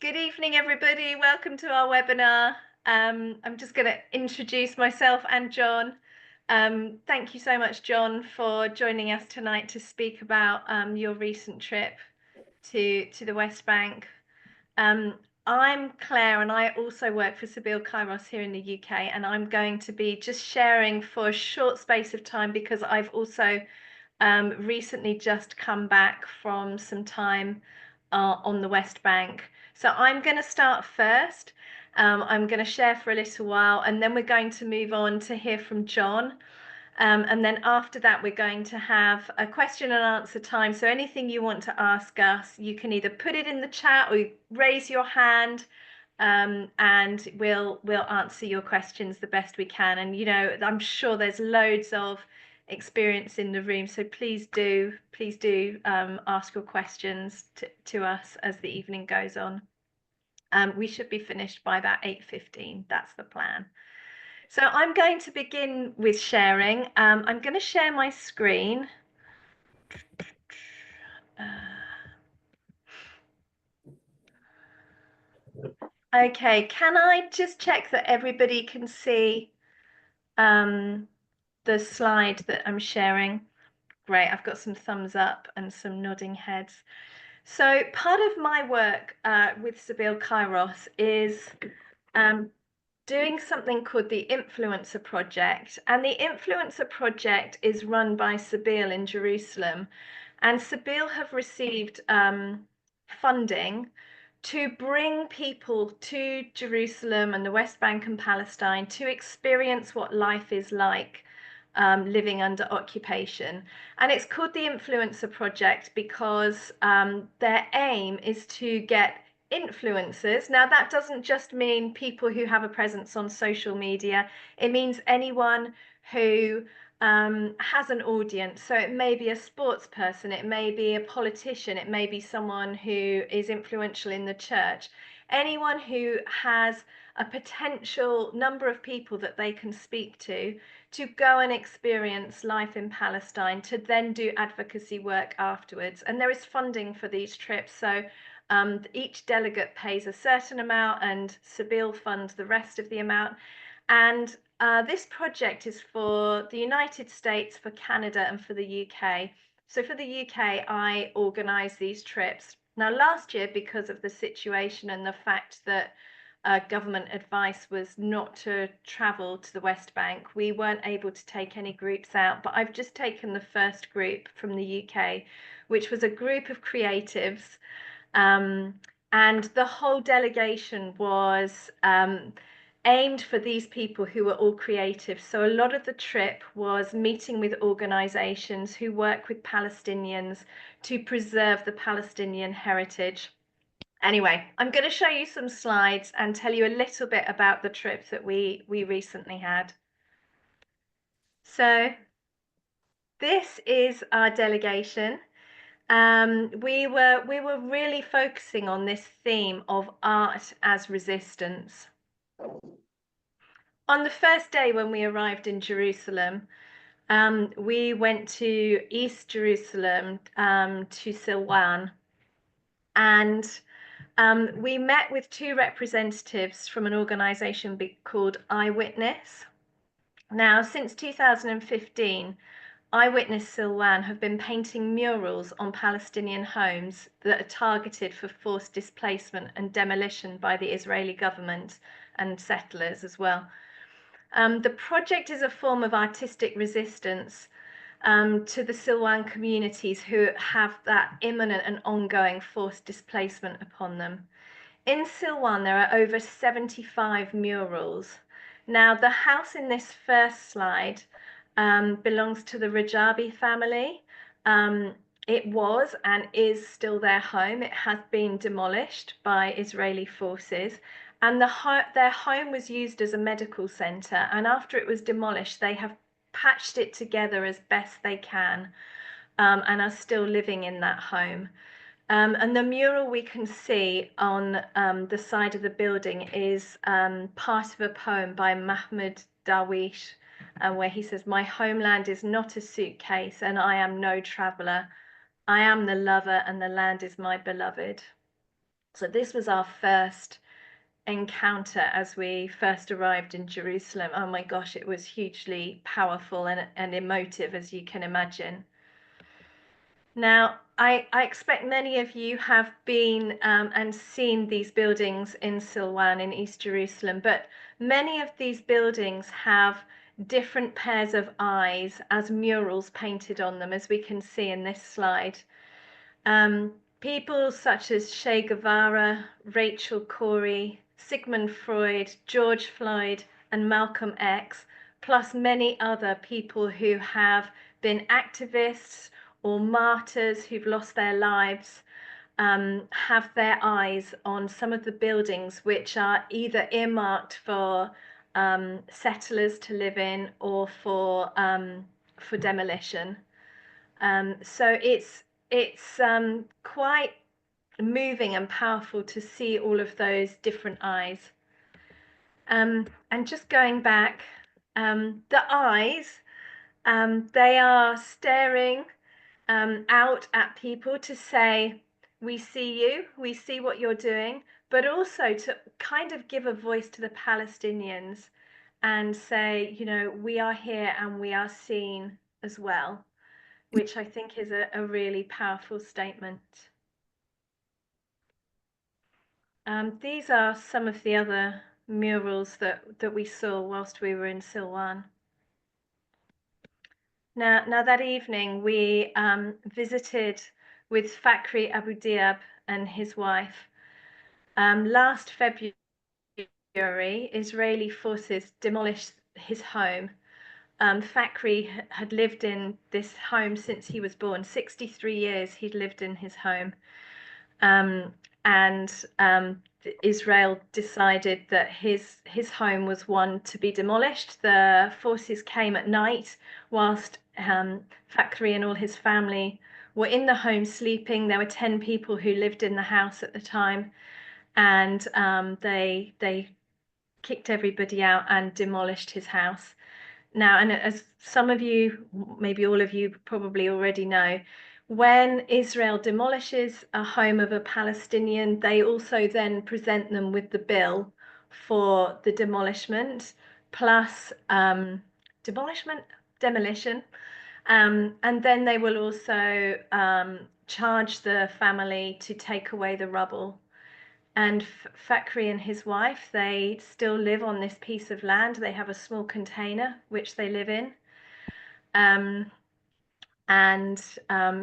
Good evening, everybody. Welcome to our webinar. I'm just going to introduce myself and John. Thank you so much, John, for joining us tonight to speak about your recent trip to the West Bank. I'm Claire, and I also work for Sabeel-Kairos here in the UK, and I'm going to be just sharing for a short space of time because I've also recently just come back from some time on the West Bank. So I'm going to start first. I'm going to share for a little while, and then we're going to move on to hear from John. And then after that, we're going to have a question and answer time. So anything you want to ask us, you can either put it in the chat or raise your hand, and we'll answer your questions the best we can. And you know, I'm sure there's loads of experience in the room, so please do ask your questions to us as the evening goes on. We should be finished by about 8:15. That's the plan. So I'm going to begin with sharing. I'm going to share my screen. Okay, can I just check that everybody can see the slide that I'm sharing? Great, I've got some thumbs up and some nodding heads. So part of my work with Sabeel-Kairos is doing something called the Influencer Project. And the Influencer Project is run by Sabeel in Jerusalem. And Sabeel have received funding to bring people to Jerusalem and the West Bank and Palestine to experience what life is like living under occupation. And it's called the Influencer Project because their aim is to get influencers. Now, that doesn't just mean people who have a presence on social media. It means anyone who has an audience. So it may be a sports person, it may be a politician, it may be someone who is influential in the church. Anyone who has a potential number of people that they can speak to go and experience life in Palestine, to then do advocacy work afterwards. And there is funding for these trips. So each delegate pays a certain amount and Sabeel funds the rest of the amount. And this project is for the United States, for Canada, and for the UK. So for the UK, I organise these trips. Now, last year, because of the situation and the fact that government advice was not to travel to the West Bank, we weren't able to take any groups out. But I've just taken the first group from the UK, which was a group of creatives. And the whole delegation was aimed for these people who were all creative. So a lot of the trip was meeting with organizations who work with Palestinians to preserve the Palestinian heritage. Anyway, I'm going to show you some slides and tell you a little bit about the trip that we recently had. So this is our delegation. We were really focusing on this theme of art as resistance. On the first day when we arrived in Jerusalem, we went to East Jerusalem, to Silwan, and we met with two representatives from an organization called Eyewitness. Now, since 2015, Eyewitness Silwan have been painting murals on Palestinian homes that are targeted for forced displacement and demolition by the Israeli government and settlers as well. The project is a form of artistic resistance to the Silwan communities who have that imminent and ongoing forced displacement upon them. In Silwan, there are over 75 murals. Now, the house in this first slide belongs to the Rajabi family. It was and is still their home. It has been demolished by Israeli forces, and their home was used as a medical center. And after it was demolished, they have patched it together as best they can, and are still living in that home. And the mural we can see on the side of the building is part of a poem by Mahmoud Darwish, where he says, "My homeland is not a suitcase and I am no traveler. I am the lover and the land is my beloved." So this was our first encounter as we first arrived in Jerusalem. Oh my gosh, it was hugely powerful and emotive, as you can imagine. Now, I expect many of you have been and seen these buildings in Silwan in East Jerusalem, but many of these buildings have different pairs of eyes as murals painted on them, as we can see in this slide. People such as Che Guevara, Rachel Corrie, Sigmund Freud, George Floyd, and Malcolm X, plus many other people who have been activists or martyrs who've lost their lives, have their eyes on some of the buildings which are either earmarked for settlers to live in or for demolition. So it's quite moving and powerful to see all of those different eyes. And just going back, the eyes, they are staring out at people to say, we see you, we see what you're doing, but also to kind of give a voice to the Palestinians and say, you know, we are here and we are seen as well, which I think is a really powerful statement. These are some of the other murals that we saw whilst we were in Silwan. Now that evening we visited with Fakhri Abu Diab and his wife. Last February, Israeli forces demolished his home. Fakhri had lived in this home since he was born. 63 years he'd lived in his home. And Israel decided that his home was one to be demolished. The forces came at night whilst Fakhri and all his family were in the home sleeping. There were 10 people who lived in the house at the time, and they kicked everybody out and demolished his house. Now, and as some of you, maybe all of you probably already know, when Israel demolishes a home of a Palestinian, they also then present them with the bill for the demolition, plus demolition, and then they will also charge the family to take away the rubble. And Fakhri and his wife, they still live on this piece of land. They have a small container which they live in.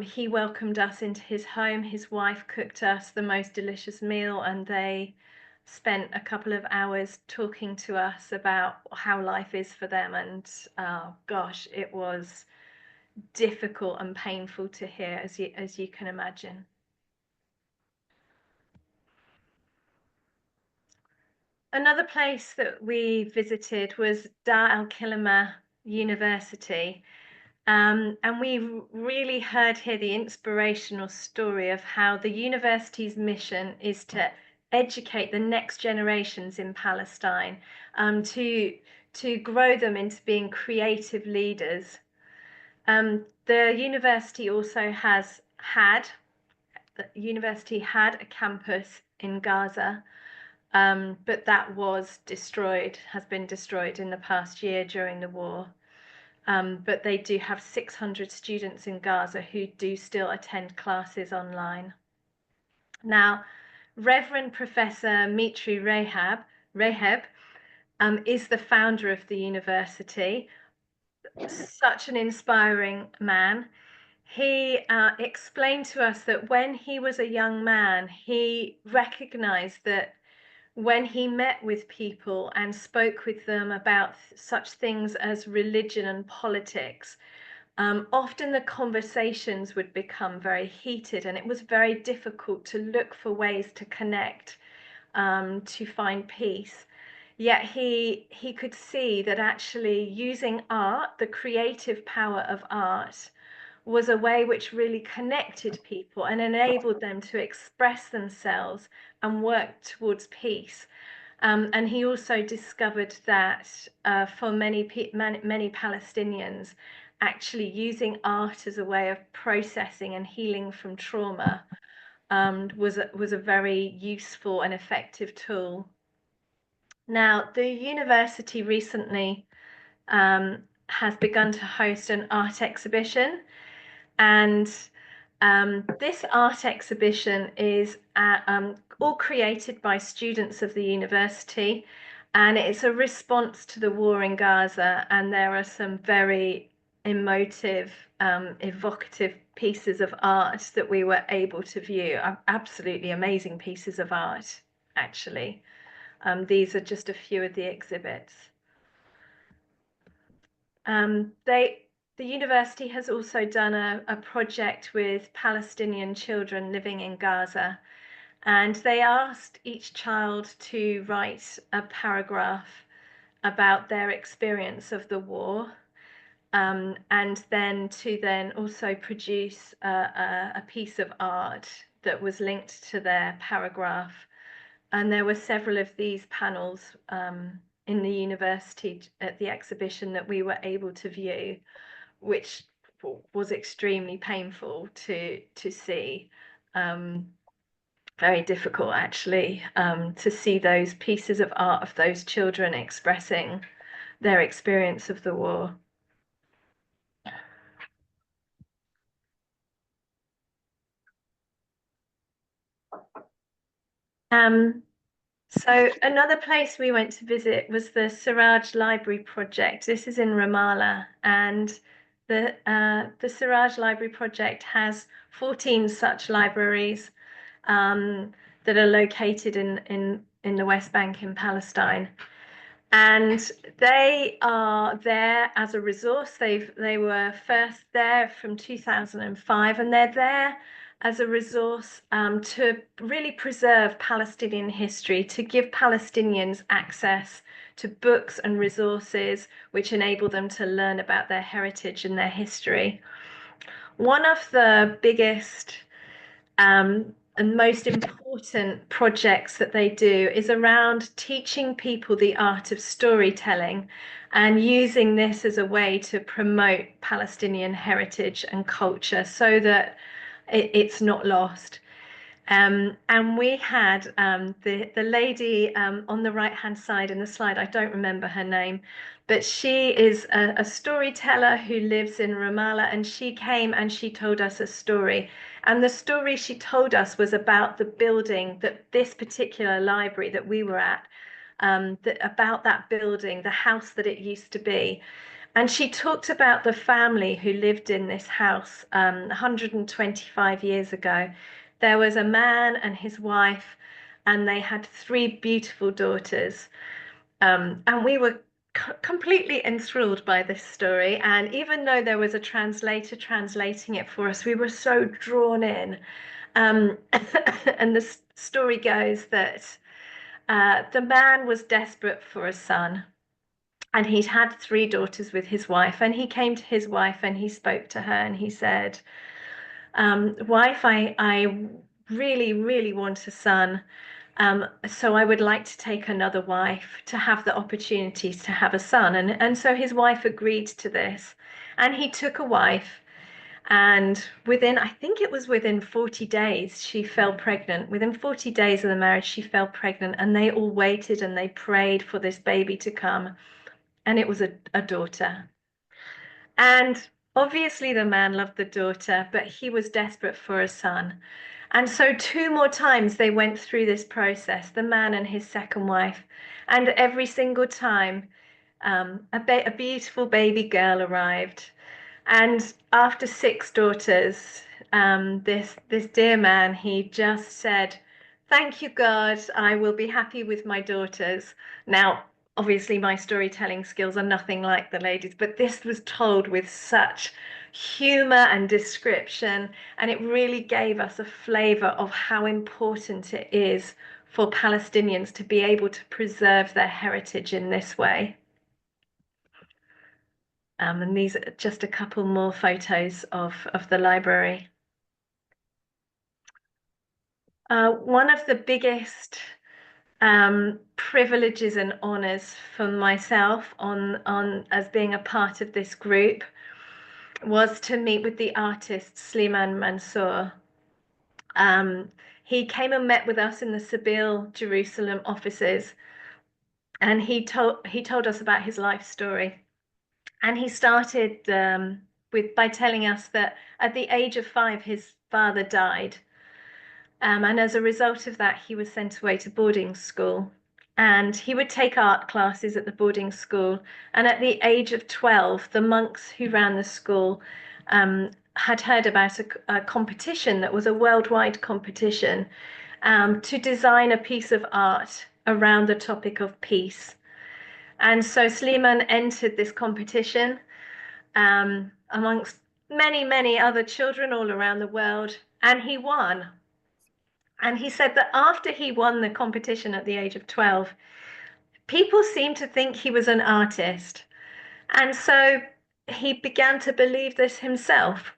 He welcomed us into his home. His wife cooked us the most delicious meal, and they spent a couple of hours talking to us about how life is for them. And oh gosh, it was difficult and painful to hear, as you can imagine. Another place that we visited was Dar al-Kilama University. And we really heard here the inspirational story of how the university's mission is to educate the next generations in Palestine, to grow them into being creative leaders. The university also the university had a campus in Gaza, but that has been destroyed in the past year during the war. But they do have 600 students in Gaza who do still attend classes online. Now, Reverend Professor Mitri Reheb is the founder of the university. Such an inspiring man. He explained to us that when he was a young man, he recognized that when he met with people and spoke with them about such things as religion and politics, often the conversations would become very heated, and it was very difficult to look for ways to connect, to find peace. Yet he could see that actually using art, the creative power of art, was a way which really connected people and enabled them to express themselves and work towards peace. And he also discovered that for many Palestinians, actually using art as a way of processing and healing from trauma was a very useful and effective tool. Now, the university recently has begun to host an art exhibition, and this art exhibition is all created by students of the university, and it's a response to the war in Gaza. And there are some very emotive, evocative pieces of art that we were able to view. Absolutely amazing pieces of art, actually. These are just a few of the exhibits. The university has also done a project with Palestinian children living in Gaza, and they asked each child to write a paragraph about their experience of the war, and then also produce a piece of art that was linked to their paragraph. And there were several of these panels in the university at the exhibition that we were able to view, which was extremely painful to see. Very difficult, actually, to see those pieces of art of those children expressing their experience of the war. Um, so another place we went to visit was the Siraj Library Project. This is in Ramallah, and the Siraj Library Project has 14 such libraries that are located in the West Bank in Palestine. And they are there as a resource. They were first there from 2005, and they're there as a resource to really preserve Palestinian history, to give Palestinians access to books and resources which enable them to learn about their heritage and their history. One of the biggest and most important projects that they do is around teaching people the art of storytelling and using this as a way to promote Palestinian heritage and culture so that it's not lost. And we had the lady on the right-hand side in the slide, I don't remember her name, but she is a storyteller who lives in Ramallah, and she came and she told us a story. And the story she told us was about the building, that this particular library that we were at, about that building, the house that it used to be. And she talked about the family who lived in this house 125 years ago. There was a man and his wife, and they had three beautiful daughters. And we were completely enthralled by this story. And even though there was a translator translating it for us, we were so drawn in. And the story goes that the man was desperate for a son. And he'd had three daughters with his wife, and he came to his wife and he spoke to her and he said, wife, I really, really want a son. So I would like to take another wife to have the opportunities to have a son. And so his wife agreed to this. And he took a wife. And I think it was within 40 days, she fell pregnant. Within 40 days of the marriage, she fell pregnant. And they all waited and they prayed for this baby to come. And it was a daughter. And obviously, the man loved the daughter, but he was desperate for a son. And so, two more times they went through this process, the man and his second wife. And every single time, a beautiful baby girl arrived. And after six daughters, this dear man, he just said, "Thank you, God. I will be happy with my daughters." Now, obviously, my storytelling skills are nothing like the ladies, but this was told with such humor and description, and it really gave us a flavor of how important it is for Palestinians to be able to preserve their heritage in this way. And these are just a couple more photos of the library. One of the biggest privileges and honors for myself on as being a part of this group was to meet with the artist Sliman Mansour. He came and met with us in the Sabeel Jerusalem offices, and he told us about his life story. And he started by telling us that at the age of 5, his father died. And as a result of that, he was sent away to boarding school. And he would take art classes at the boarding school. And at the age of 12, the monks who ran the school had heard about a competition that was a worldwide competition to design a piece of art around the topic of peace. And so Sleeman entered this competition amongst many, many other children all around the world, and he won. And he said that after he won the competition at the age of 12, people seemed to think he was an artist. And so he began to believe this himself.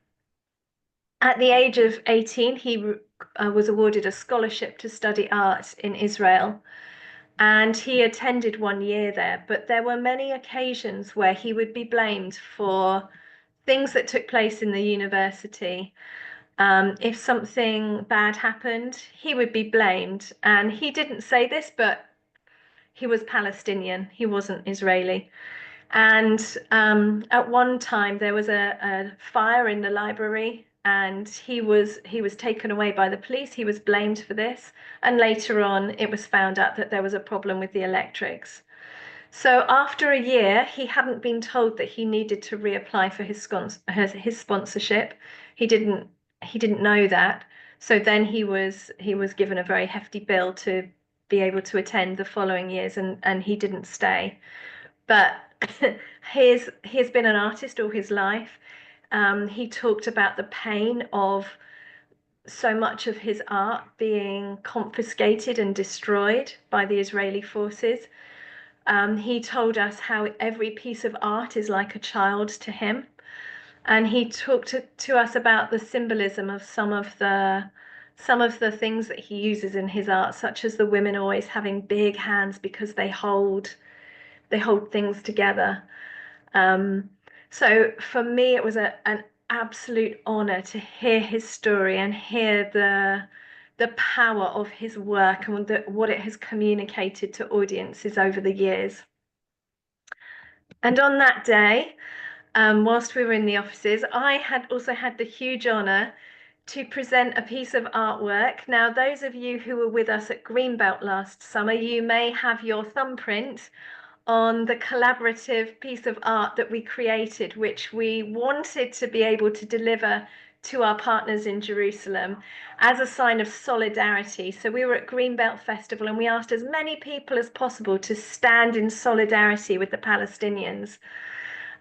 At the age of 18, he was awarded a scholarship to study art in Israel. And he attended 1 year there, but there were many occasions where he would be blamed for things that took place in the university. If something bad happened, he would be blamed. And he didn't say this, but he was Palestinian, he wasn't Israeli. And at one time, there was a fire in the library, and he was taken away by the police. He was blamed for this. And later on, it was found out that there was a problem with the electrics. So after a year, he hadn't been told that he needed to reapply for his sponsorship. He didn't know that. So then he was given a very hefty bill to be able to attend the following years, and he didn't stay. But he's been an artist all his life. He talked about the pain of so much of his art being confiscated and destroyed by the Israeli forces. He told us how every piece of art is like a child to him. And he talked to us about the symbolism of some of the things that he uses in his art, such as the women always having big hands because they hold things together. So for me, it was an absolute honor to hear his story and hear the power of his work and what it has communicated to audiences over the years. And on that day, whilst we were in the offices, I had also had the huge honor to present a piece of artwork. Now, those of you who were with us at Greenbelt last summer, you may have your thumbprint on the collaborative piece of art that we created, which we wanted to be able to deliver to our partners in Jerusalem as a sign of solidarity. So we were at Greenbelt Festival, and we asked as many people as possible to stand in solidarity with the Palestinians.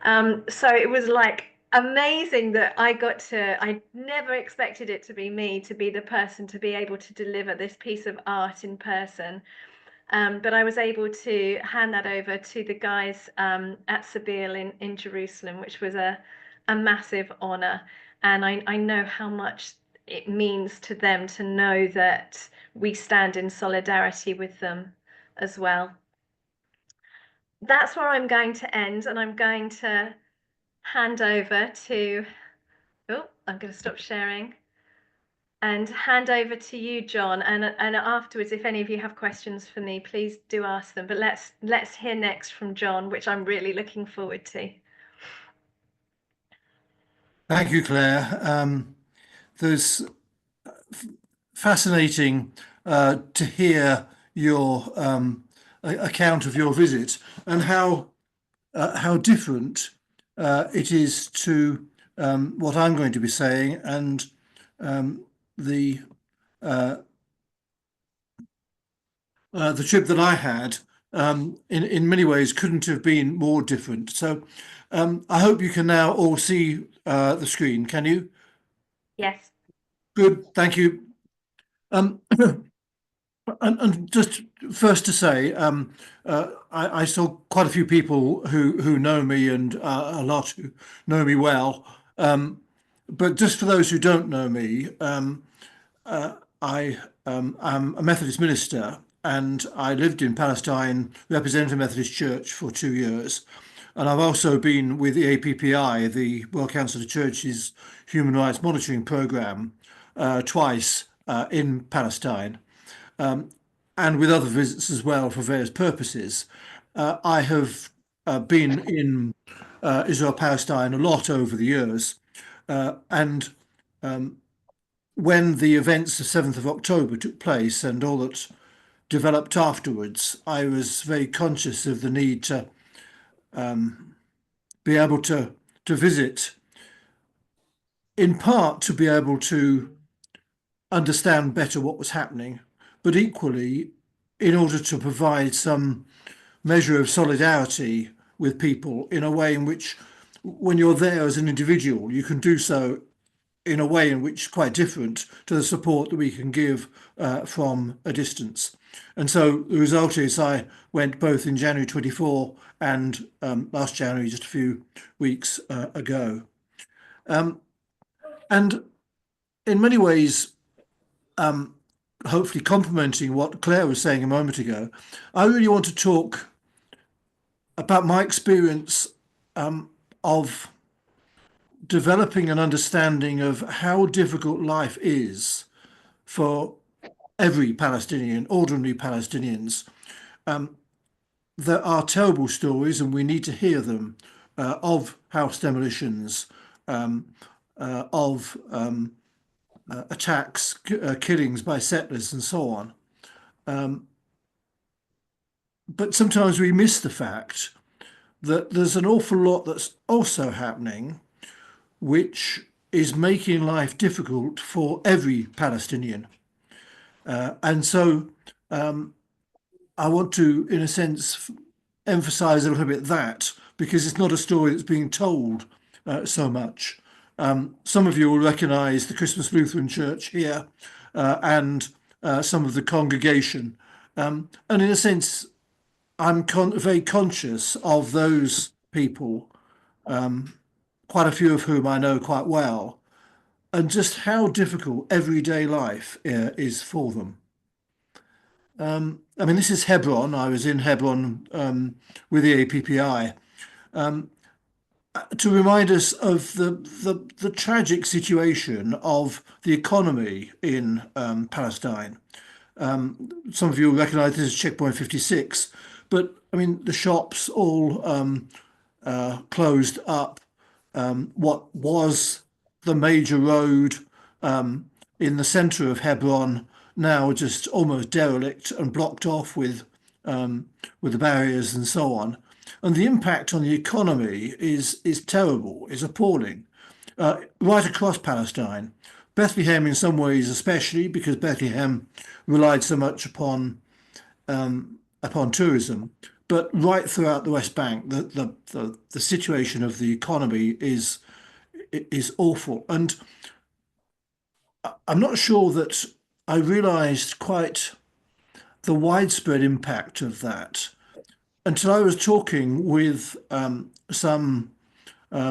So it was like amazing that I never expected it to be me, to be the person to be able to deliver this piece of art in person. But I was able to hand that over to the guys at Sabeel in Jerusalem, which was a massive honor. And I know how much it means to them to know that we stand in solidarity with them as well. That's where I'm going to end, and I'm going to hand over to, I'm going to stop sharing and hand over to you, John. And afterwards, if any of you have questions for me, please do ask them. But let's hear next from John, which I'm really looking forward to. Thank you, Claire. There's fascinating to hear your account of your visit and how different it is to what I'm going to be saying, and the trip that I had in many ways couldn't have been more different. So I hope you can now all see the screen. Can you? Yes. Good, thank you. And just first to say, I saw quite a few people who know me, and a lot who know me well. But just for those who don't know me, I am a Methodist minister, and I lived in Palestine, representing the Methodist Church for 2 years. And I've also been with the APPI, the World Council of Churches Human Rights Monitoring Programme, twice in Palestine, um, and with other visits as well for various purposes. I have been in Israel Palestine a lot over the years, and when the events of 7th of October took place and all that developed afterwards, I was very conscious of the need to be able to visit, in part to be able to understand better what was happening, but equally in order to provide some measure of solidarity with people in a way in which, when you're there as an individual, you can do so in a way in which is quite different to the support that we can give from a distance. And so the result is I went both in January 24 and last January, just a few weeks ago. And in many ways, hopefully complementing what Claire was saying a moment ago, I really want to talk about my experience of developing an understanding of how difficult life is for every Palestinian, ordinary Palestinians. There are terrible stories, and we need to hear them, of house demolitions, of attacks, killings by settlers, and so on. But sometimes we miss the fact that there's an awful lot that's also happening, which is making life difficult for every Palestinian. And so I want to, in a sense, emphasize a little bit that, because it's not a story that's being told so much. Some of you will recognize the Christmas Lutheran Church here and some of the congregation. And in a sense, I'm very conscious of those people, quite a few of whom I know quite well, and just how difficult everyday life is for them. I mean, this is Hebron. I was in Hebron with the APPI to remind us of the tragic situation of the economy in Palestine. Some of you will recognize this as Checkpoint 56, but I mean, the shops all closed up. What was the major road in the center of Hebron now just almost derelict and blocked off with the barriers and so on. And the impact on the economy is terrible, is appalling. Right across Palestine, Bethlehem in some ways especially, because Bethlehem relied so much upon tourism, but right throughout the West Bank, the situation of the economy is awful. And I'm not sure that I realized quite the widespread impact of that until I was talking with some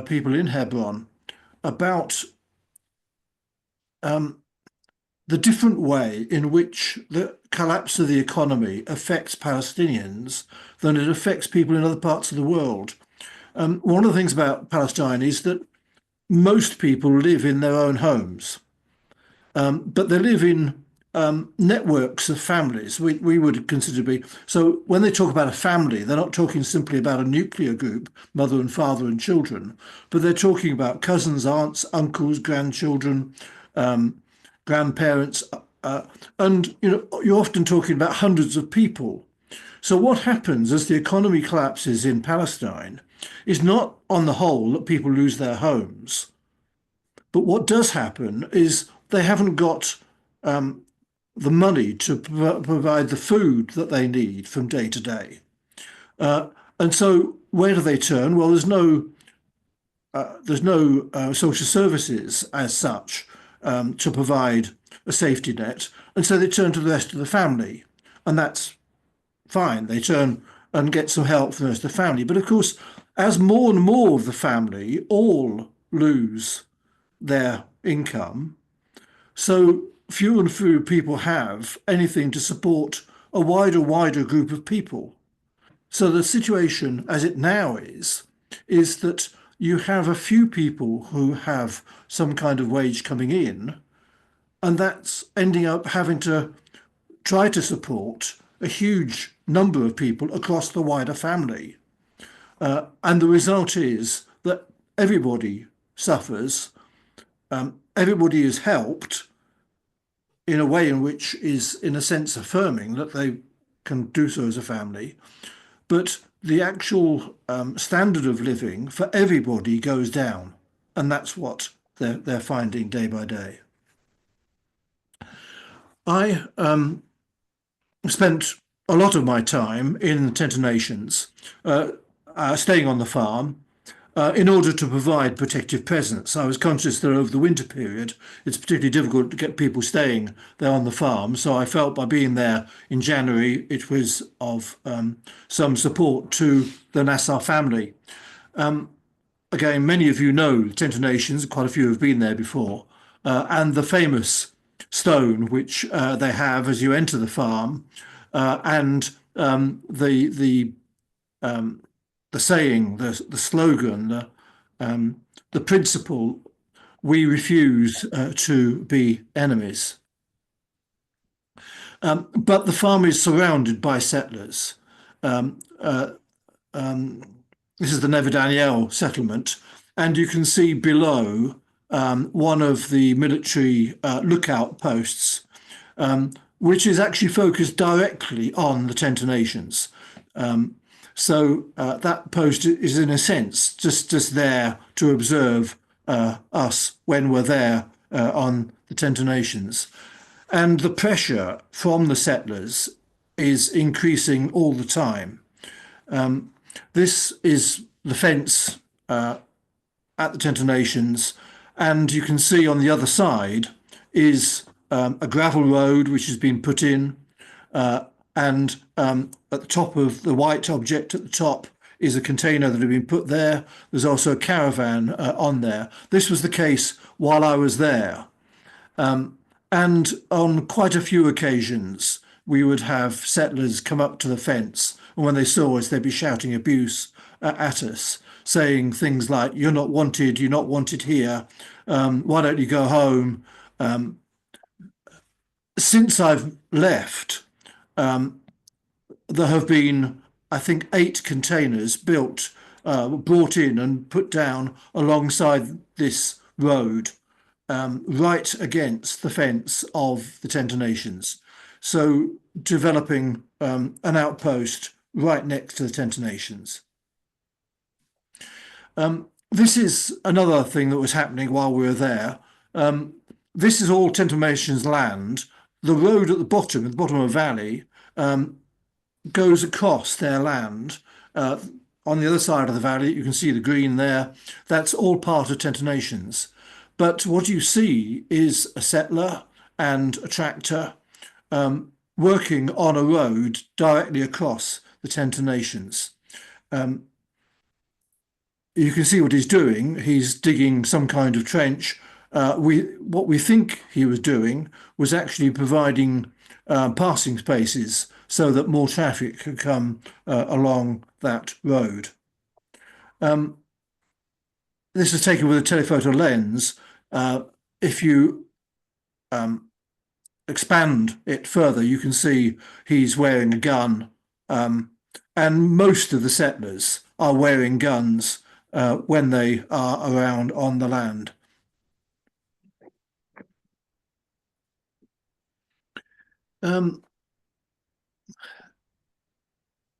people in Hebron about the different way in which the collapse of the economy affects Palestinians than it affects people in other parts of the world. One of the things about Palestine is that most people live in their own homes, but they live in networks of families we would consider to be. So when they talk about a family, they're not talking simply about a nuclear group, mother and father and children, but they're talking about cousins, aunts, uncles, grandchildren, grandparents, and you're often talking about hundreds of people. So what happens as the economy collapses in Palestine is not, on the whole, that people lose their homes, but what does happen is they haven't got the money to provide the food that they need from day to day. And so where do they turn? Well, there's no social services as such to provide a safety net. And so they turn to the rest of the family. And that's fine. They turn and get some help from the rest of the family. But of course, as more and more of the family all lose their income, so fewer and fewer people have anything to support a wider group of people. So the situation as it now is that you have a few people who have some kind of wage coming in, and that's ending up having to try to support a huge number of people across the wider family. And the result is that everybody suffers, everybody is helped in a way in which is, in a sense, affirming that they can do so as a family. But the actual standard of living for everybody goes down. And that's what they're finding day by day. I spent a lot of my time in the Tenter Nations, staying on the farm, in order to provide protective presence. I was conscious that over the winter period, it's particularly difficult to get people staying there on the farm. So I felt by being there in January, it was of some support to the Nassau family. Again, many of you know the Tenter Nations, quite a few have been there before, and the famous stone which they have as you enter the farm, and the saying, the slogan, the principle, we refuse to be enemies. But the farm is surrounded by settlers. Um, uh, um, this is the Never Danielle settlement, and you can see below one of the military lookout posts, which is actually focused directly on the Tenter Nations. So that post is, in a sense, just there to observe us when we're there on the Tenter Nations. And the pressure from the settlers is increasing all the time. This is the fence at the Tenter Nations, and you can see on the other side is a gravel road which has been put in, and at the top of the white object at the top is a container that had been put there. There's also a caravan on there. This was the case while I was there. And on quite a few occasions, we would have settlers come up to the fence, and when they saw us, they'd be shouting abuse at us, saying things like, "You're not wanted here, why don't you go home?" Since I've left, there have been, I think, 8 containers built, brought in and put down alongside this road, right against the fence of the Tenter Nations. So developing an outpost right next to the Tenter Nations. This is another thing that was happening while we were there. This is all Tenter Nations land. The road at the bottom of a valley, goes across their land. On the other side of the valley, you can see the green there. That's all part of Tenter Nations. But what you see is a settler and a tractor working on a road directly across the Tenter Nations. You can see what he's doing. He's digging some kind of trench. What we think he was doing was actually providing passing spaces so that more traffic could come along that road. This is taken with a telephoto lens. If you expand it further, you can see he's wearing a gun, and most of the settlers are wearing guns when they are around on the land.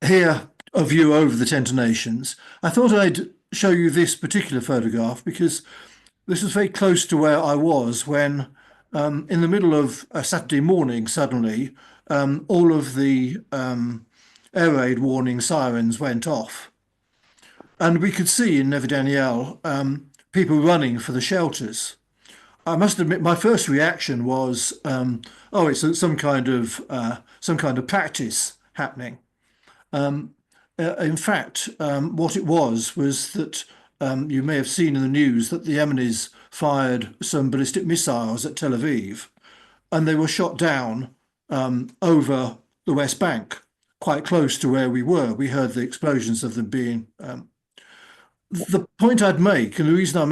Here, a view over the Tenter Nations. I thought I'd show you this particular photograph because this was very close to where I was when, in the middle of a Saturday morning, suddenly all of the air raid warning sirens went off. And we could see in Never Danielle people running for the shelters. I must admit, my first reaction was, "Oh, it's some kind of practice happening." In fact, what it was that you may have seen in the news that the Yemenis fired some ballistic missiles at Tel Aviv, and they were shot down over the West Bank, quite close to where we were. We heard the explosions of them being. The point I'd make, and the reason I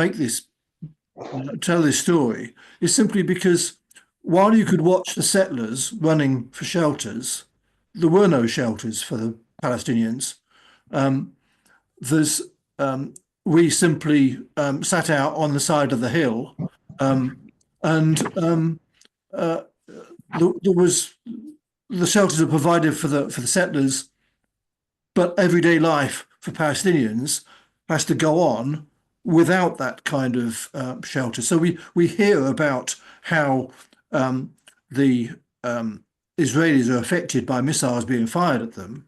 tell this story, is simply because while you could watch the settlers running for shelters, there were no shelters for the Palestinians. Um, there's We simply sat out on the side of the hill, um, and uh, there was the shelters are provided for the settlers, but everyday life for Palestinians has to go on without that kind of shelter. So we hear about how the Israelis are affected by missiles being fired at them.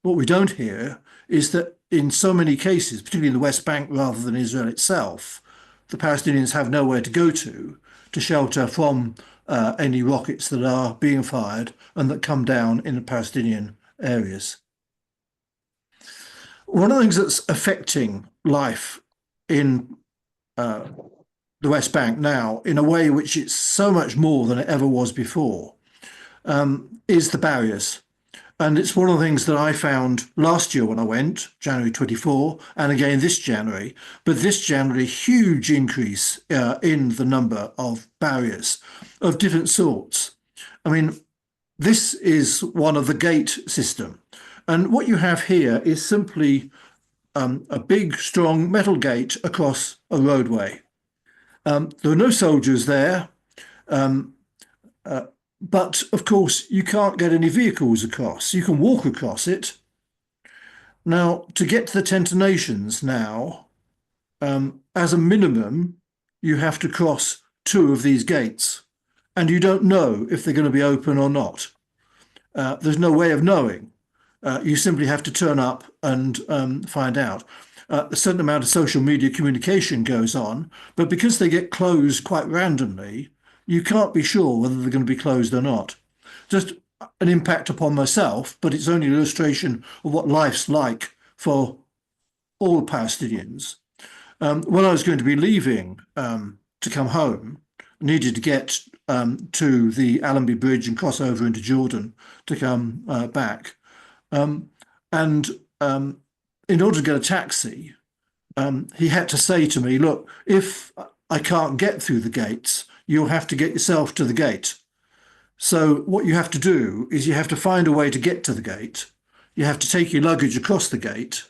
What we don't hear is that in so many cases, particularly in the West Bank rather than Israel itself, the Palestinians have nowhere to go to shelter from any rockets that are being fired and that come down in the Palestinian areas. One of the things that's affecting life in uh, the West Bank now, in a way which it's so much more than it ever was before, is the barriers. And it's one of the things that I found last year when I went, January 24, and again this January. But this January, huge increase in the number of barriers of different sorts. I mean, this is one of the gate system. And what you have here is simply a big, strong metal gate across a roadway. There are no soldiers there. Um, But of course, you can't get any vehicles across. You can walk across it. Now, to get to the Tent of Nations now, as a minimum, you have to cross two of these gates, and you don't know if they're going to be open or not. There's no way of knowing. You simply have to turn up and find out. A certain amount of social media communication goes on, but because they get closed quite randomly, you can't be sure whether they're going to be closed or not. Just an impact upon myself, but it's only an illustration of what life's like for all Palestinians. When I was going to be leaving to come home, I needed to get to the Allenby Bridge and cross over into Jordan to come back. And in order to get a taxi, he had to say to me, look, if I can't get through the gates, you'll have to get yourself to the gate. So what you have to do is you have to find a way to get to the gate. You have to take your luggage across the gate.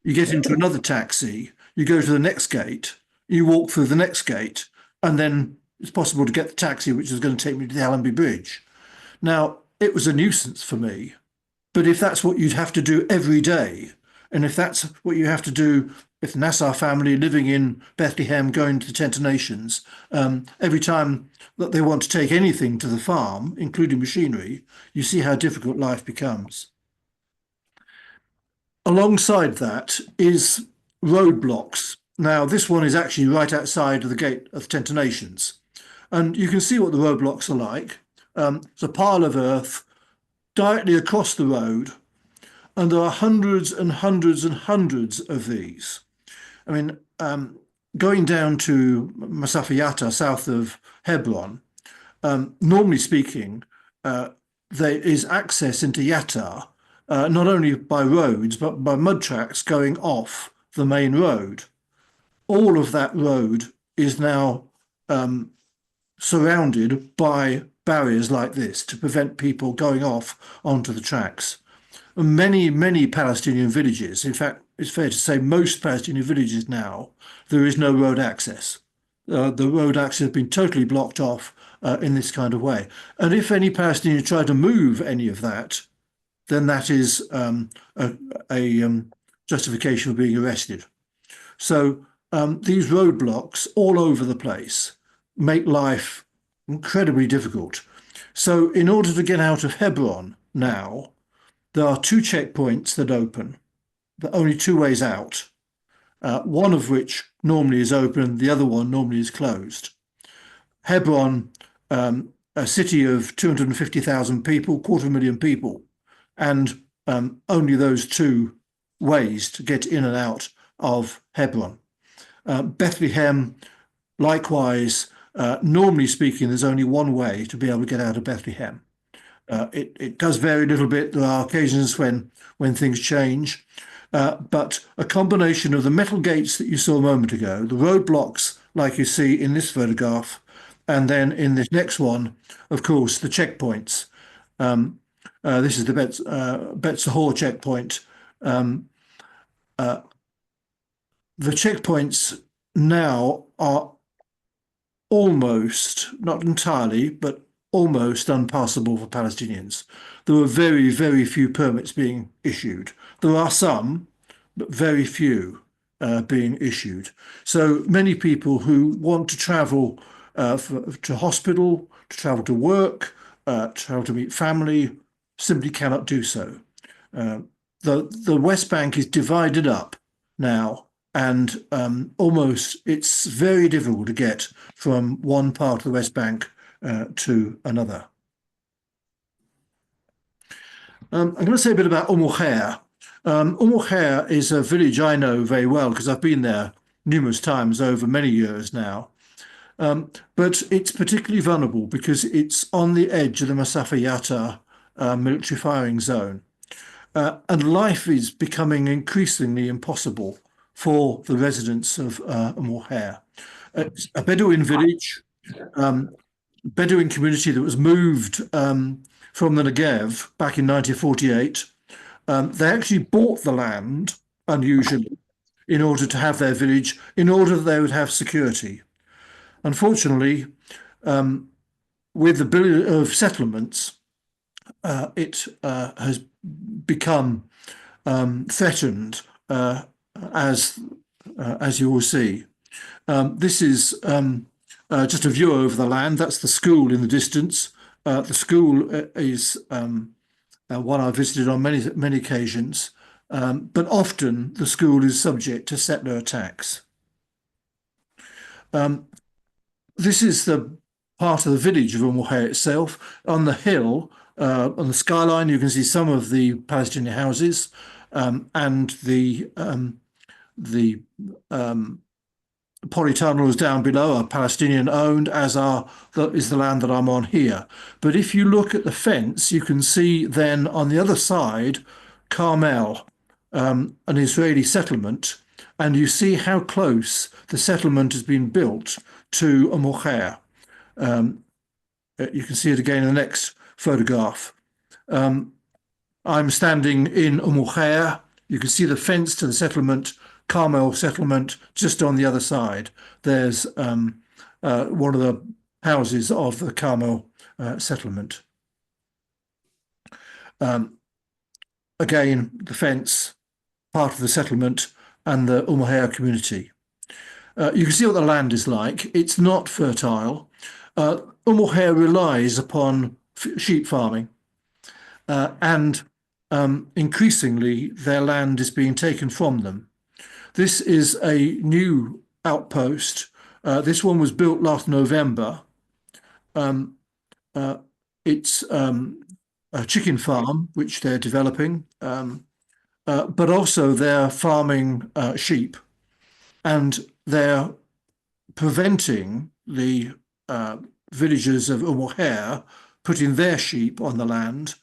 You get into another taxi. You go to the next gate. You walk through the next gate. And then it's possible to get the taxi, which is going to take me to the Allenby Bridge. Now, it was a nuisance for me. But if that's what you'd have to do every day, and if that's what you have to do if Nassar family living in Bethlehem going to the Tent of Nations, every time that they want to take anything to the farm, including machinery, you see how difficult life becomes. Alongside that is roadblocks. Now, this one is actually right outside of the gate of the Tent of Nations. And you can see what the roadblocks are like. It's a pile of earth directly across the road, and there are hundreds and hundreds and hundreds of these. I mean, going down to Masafiyata, south of Hebron, normally speaking, there is access into Yatta, not only by roads, but by mud tracks going off the main road. All of that road is now surrounded by barriers like this to prevent people going off onto the tracks. Many, many Palestinian villages, in fact, it's fair to say most Palestinian villages now, there is no road access. The road access has been totally blocked off in this kind of way. And if any Palestinian try to move any of that, then that is a justification for being arrested. So these roadblocks all over the place make life incredibly difficult. So in order to get out of Hebron now, there are two checkpoints that open, but only two ways out, one of which normally is open, the other one normally is closed. Hebron, a city of 250,000 people, 250,000 people, and only those two ways to get in and out of Hebron. Bethlehem, likewise, normally speaking, there's only one way to be able to get out of Bethlehem. It does vary a little bit. There are occasions when things change, but a combination of the metal gates that you saw a moment ago, the roadblocks like you see in this photograph, And then in this next one, of course, the checkpoints. Um, this is the Betzahor checkpoint. Um, uh, the checkpoints now are almost, not entirely, but almost unpassable for Palestinians. There were very, very few permits being issued. There are some, but very few being issued. So many people who want to travel to hospital, to travel to work, to travel to meet family, simply cannot do so. Uh, the West Bank is divided up now, and almost it's very difficult to get from one part of the West Bank to another. I'm going to say a bit about Khair. Khair is a village I know very well because I've been there numerous times over many years now. But it's particularly vulnerable because it's on the edge of the Masafa Yatta military firing zone. And life is becoming increasingly impossible for the residents of Khair. It's a Bedouin village, um, Bedouin community that was moved from the Negev back in 1948. They actually bought the land, unusually, in order to have their village, in order that they would have security. Unfortunately, with the building of settlements, it has become threatened, as you will see. This is just a view over the land. That's the school in the distance. The school is one I visited on many occasions, but often the school is subject to settler attacks. This is the part of the village of Khair itself. On the hill, on the skyline, you can see some of the Palestinian houses, and the polytunnels down below are Palestinian owned, as is the land that I'm on here. But if you look at the fence, you can see then on the other side, Carmel, an Israeli settlement, and you see how close the settlement has been built to Khair. You can see it again in the next photograph. I'm standing in Khair. You can see the fence to the settlement, Carmel settlement, just on the other side. There's one of the houses of the Carmel settlement. Again, the fence, part of the settlement, and the Khair community. You can see what the land is like. It's not fertile. Khair relies upon sheep farming, and increasingly their land is being taken from them. This is a new outpost. This one was built last November. It's a chicken farm, which they're developing, but also they're farming sheep, and they're preventing the villagers of Khair putting their sheep on the land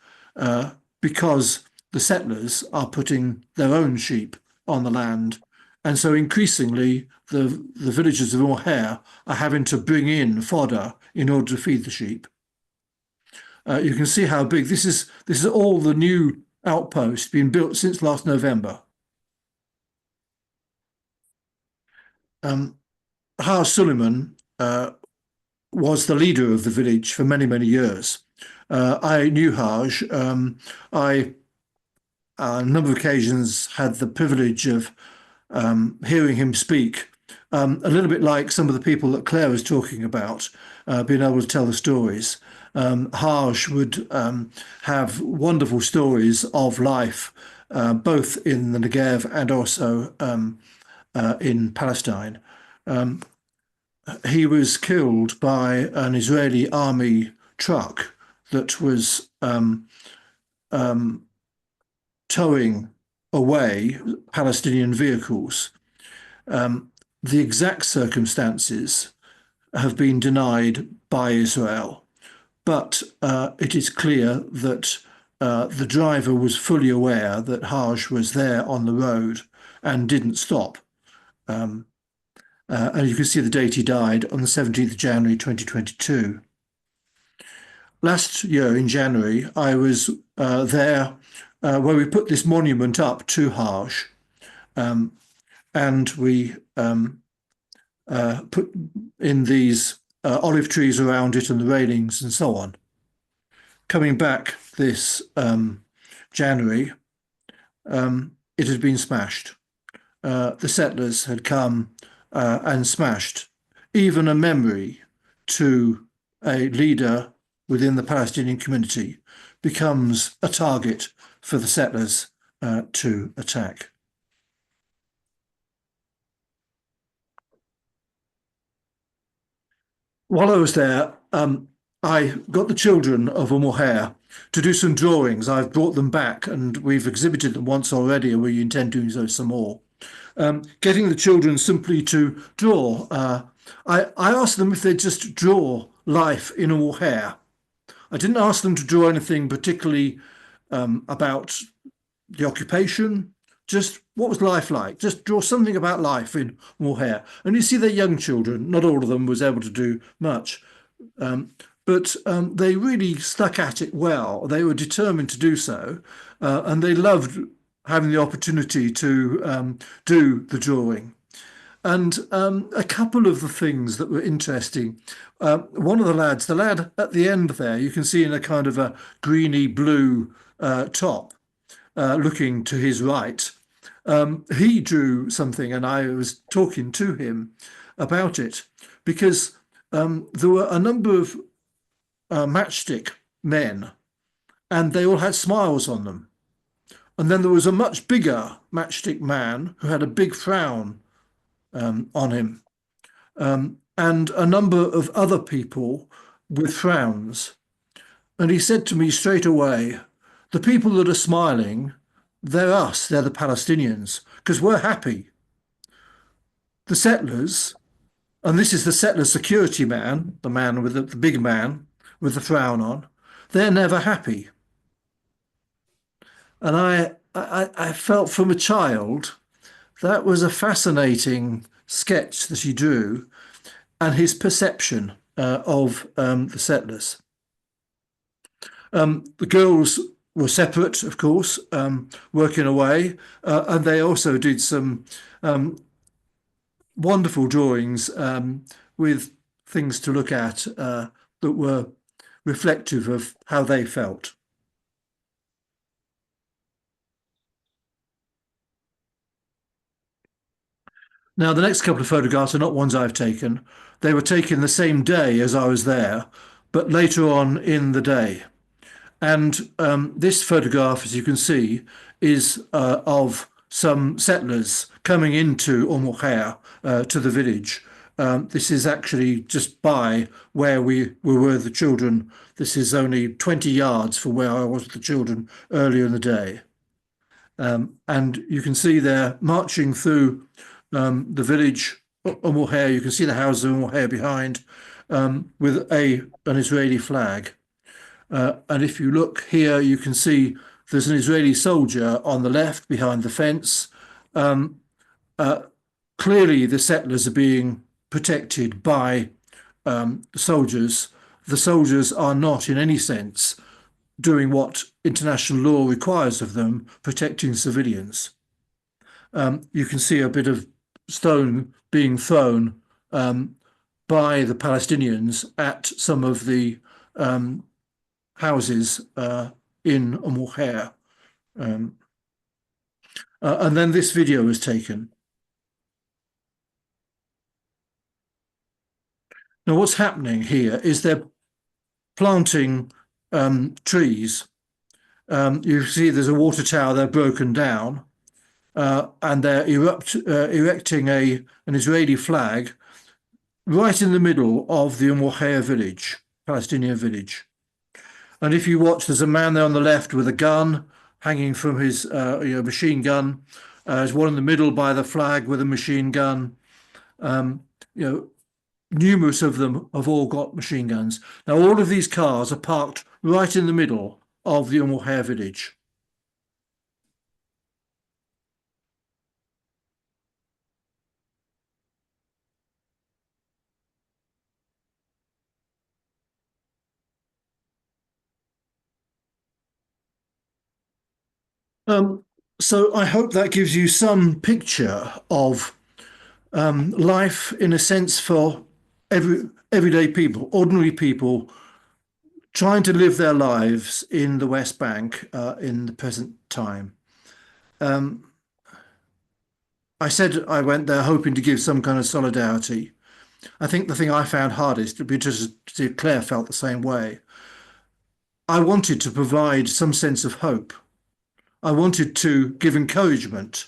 because the settlers are putting their own sheep on the land. And so increasingly, the villagers of Khair are having to bring in fodder in order to feed the sheep. You can see how big this is. This is all the new outposts being built since last November. Har Suleiman was the leader of the village for many, many years. I knew Haj. I, on a number of occasions, had the privilege of hearing him speak, a little bit like some of the people that Claire was talking about, being able to tell the stories. Haj would have wonderful stories of life, both in the Negev and also in Palestine. He was killed by an Israeli army truck that was towing away Palestinian vehicles. The exact circumstances have been denied by Israel, but it is clear that the driver was fully aware that Haj was there on the road and didn't stop. and you can see the date he died on the 17th of January 2022. Last year in January, I was there where we put this monument up to Harsh, and we put in these olive trees around it and the railings and so on. Coming back this January, it had been smashed. The settlers had come and smashed even a memory to a leader within the Palestinian community becomes a target for the settlers to attack. While I was there, I got the children of O'Mohair to do some drawings. I've brought them back and we've exhibited them once already, and we intend doing so some more. Getting the children simply to draw. I asked them if they'd just draw life in O'Mohair. I didn't ask them to draw anything particularly about the occupation, just what was life like? Just draw something about life in O'Mohair. And you see they're young children, not all of them was able to do much, but they really stuck at it well. They were determined to do so, and they loved having the opportunity to do the drawing. And a couple of the things that were interesting, one of the lads, the lad at the end there, you can see in a kind of a greeny blue top, looking to his right, he drew something, and I was talking to him about it because there were a number of matchstick men, and they all had smiles on them. And then there was a much bigger matchstick man who had a big frown on him, and a number of other people with frowns. And he said to me straight away, the people that are smiling, they're us, they're the Palestinians, because we're happy. The settlers, and this is the settler security man, the man with the big man with the frown on, they're never happy. And I felt from a child that was a fascinating sketch that he drew and his perception of the settlers. The girls were separate, of course, working away, and they also did some wonderful drawings with things to look at that were reflective of how they felt. Now, the next couple of photographs are not ones I've taken. They were taken the same day as I was there, but later on in the day. And this photograph, as you can see, is of some settlers coming into O'Mohair to the village. This is actually just by where we were with the children. This is only 20 yards from where I was with the children earlier in the day. And you can see they're marching through the village, O'Mohair. You can see the houses of O'Mohair behind with an Israeli flag. And if you look here, you can see there's an Israeli soldier on the left behind the fence. Clearly, the settlers are being protected by the soldiers. The soldiers are not in any sense doing what international law requires of them, protecting civilians. You can see a bit of stone being thrown by the Palestinians at some of the houses in O'Mohair. And then this video was taken. Now, what's happening here is they're planting trees. You see there's a water tower there broken down, and they're erecting an Israeli flag right in the middle of the O'Mohair village, Palestinian village. And if you watch, there's a man there on the left with a gun hanging from his machine gun. There's one in the middle by the flag with a machine gun. Numerous of them have all got machine guns. Now, all of these cars are parked right in the middle of the O'Mohair village. So I hope that gives you some picture of life in a sense for everyday people, ordinary people trying to live their lives in the West Bank in the present time. Um, I said I went there hoping to give some kind of solidarity. I think the thing I found hardest, because Claire felt the same way, I wanted to provide some sense of hope. I wanted to give encouragement.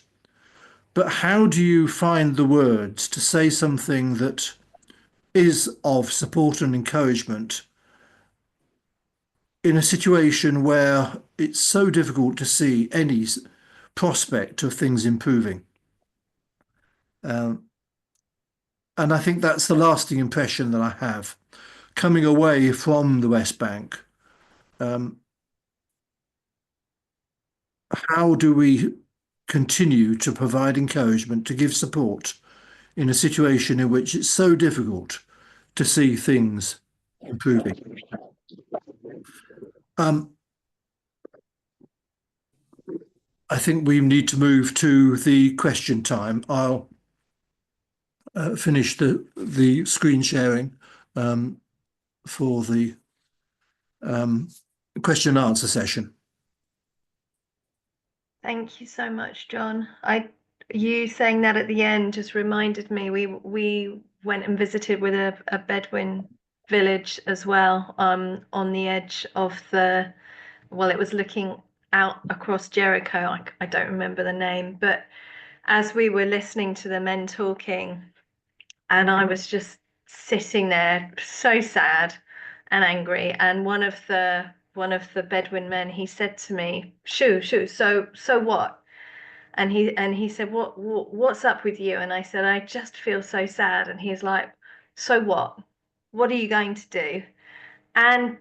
But how do you find the words to say something that is of support and encouragement in a situation where it's so difficult to see any prospect of things improving? Um, and I think that's the lasting impression that I have coming away from the West Bank. Um, how do we continue to provide encouragement, to give support in a situation in which it's so difficult to see things improving? Um, I think we need to move to the question time. I'll finish the screen sharing for the um, question and answer session. Thank you so much, John. You saying that at the end just reminded me we went and visited with a Bedouin village as well, on the edge of well, it was looking out across Jericho. I don't remember the name, but as we were listening to the men talking, and I was just sitting there so sad and angry, and one of the Bedouin men, he said to me, shoo, so what? And he said, what's up with you? And I said, I just feel so sad. And he's like, so what are you going to do? And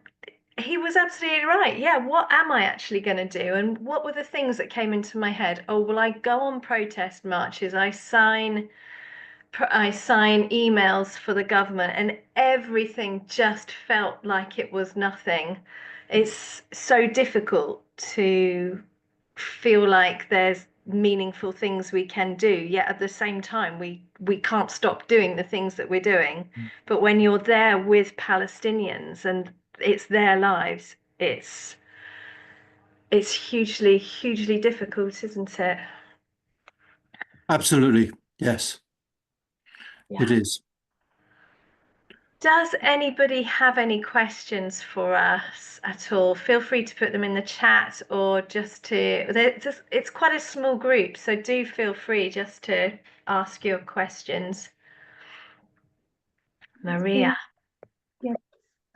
he was absolutely right. Yeah, what am I actually going to do? And what were the things that came into my head? Oh, well, I go on protest marches, I sign emails for the government, and everything just felt like it was nothing. It's so difficult to feel like there's meaningful things we can do, yet at the same time we can't stop doing the things that we're doing. But when you're there with Palestinians and it's their lives, it's hugely difficult, isn't it? Absolutely. Yes, it Yeah. is. Does anybody have any questions for us at all? Feel free to put them in the chat, or it's quite a small group, so do feel free just to ask your questions. Maria. Yes.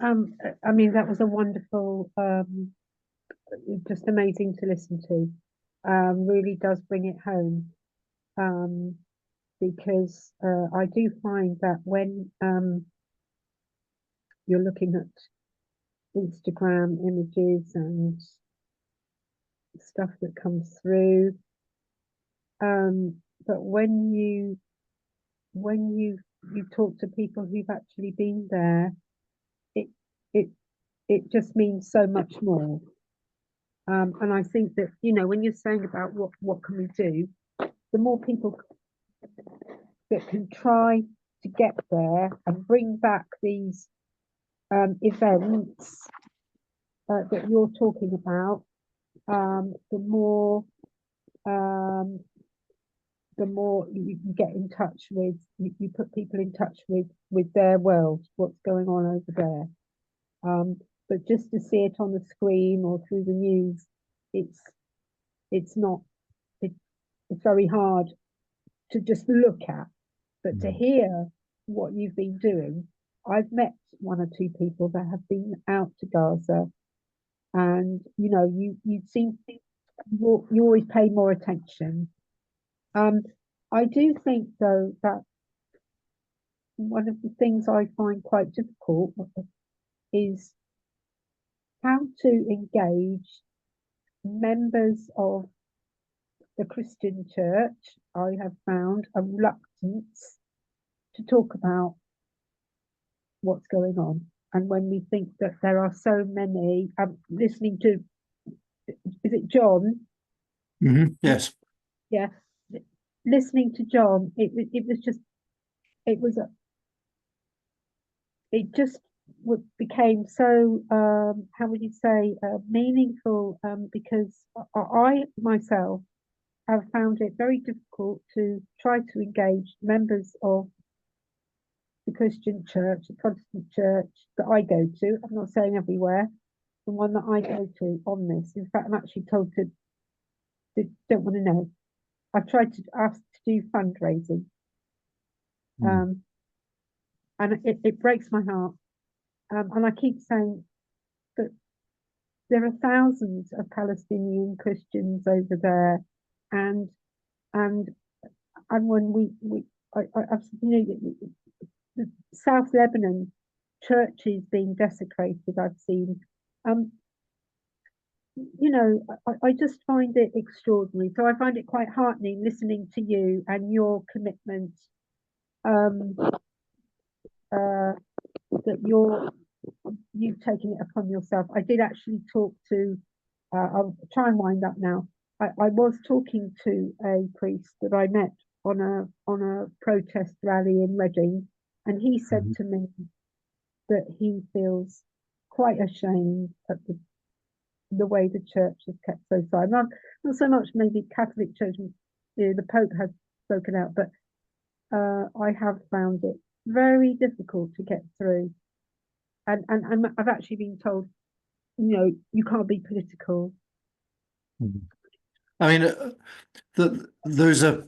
I mean, that was a wonderful, just amazing to listen to. Really does bring it home. Um, because I do find that when you're looking at Instagram images and stuff that comes through, but when you talk to people who've actually been there, it it it just means so much more. And I think that, when you're saying about what can we do, the more people that can try to get there and bring back these events that you're talking about, um, the more you get in touch with, you put people in touch with their world, what's going on over there. But just to see it on the screen or through the news, it's it's not it's very hard to just look at, but to hear what you've been doing. I've met one or two people that have been out to Gaza, and you seem you always pay more attention. Um, I do think though that one of the things I find quite difficult is how to engage members of the Christian church. I have found a reluctance to talk about what's going on. And when we think that there are so many, listening to, is it John? Yes. Yeah, listening to John, it was just it was it just became so how would you say meaningful because I myself have found it very difficult to try to engage members of the Christian church, the Protestant church that I go to. I'm not saying everywhere, the one that I go to on this. In fact, I'm actually told to they don't want to know. I've tried to ask to do fundraising, um, and it breaks my heart. And I keep saying that there are thousands of Palestinian Christians over there, and and and when I've the South Lebanon churches being desecrated, I've seen. Um, I just find it extraordinary. So I find it quite heartening listening to you and your commitment um, that you've taken it upon yourself. I did actually talk to, I'll try and wind up now. I was talking to a priest that I met on a protest rally in Reading, and he said to me that he feels quite ashamed at the way the church has kept so silent. Not so much maybe Catholic Church, the Pope has spoken out, but I have found it very difficult to get through. And I've actually been told, you can't be political. I mean, there's a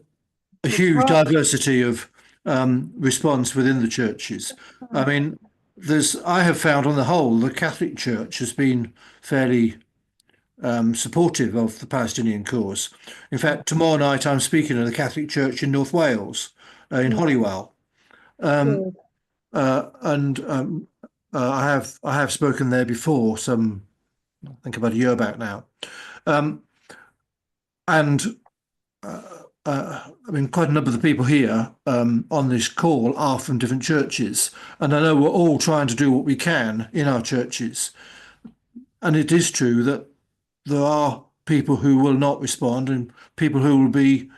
huge diversity of response within the churches. I mean, I have found on the whole, the Catholic Church has been fairly supportive of the Palestinian cause. In fact, tomorrow night I'm speaking at the Catholic Church in North Wales, in Holywell. And I have spoken there before, I think about a year back now. I mean, quite a number of the people here on this call are from different churches, and I know we're all trying to do what we can in our churches. And it is true that there are people who will not respond, and people who will be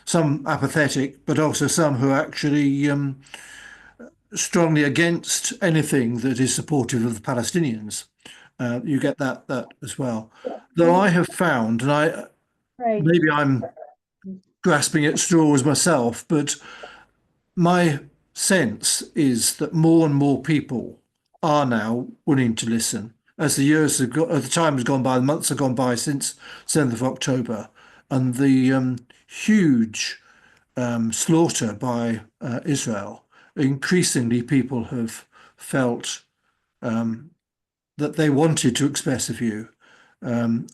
some apathetic, but also some who are actually strongly against anything that is supportive of the Palestinians. You get that as well. Though I have found, and maybe I'm grasping at straws myself, but my sense is that more and more people are now willing to listen as the time has gone by, the months have gone by since 7th of October, and the huge slaughter by Israel. Increasingly, people have felt that they wanted to express a view, and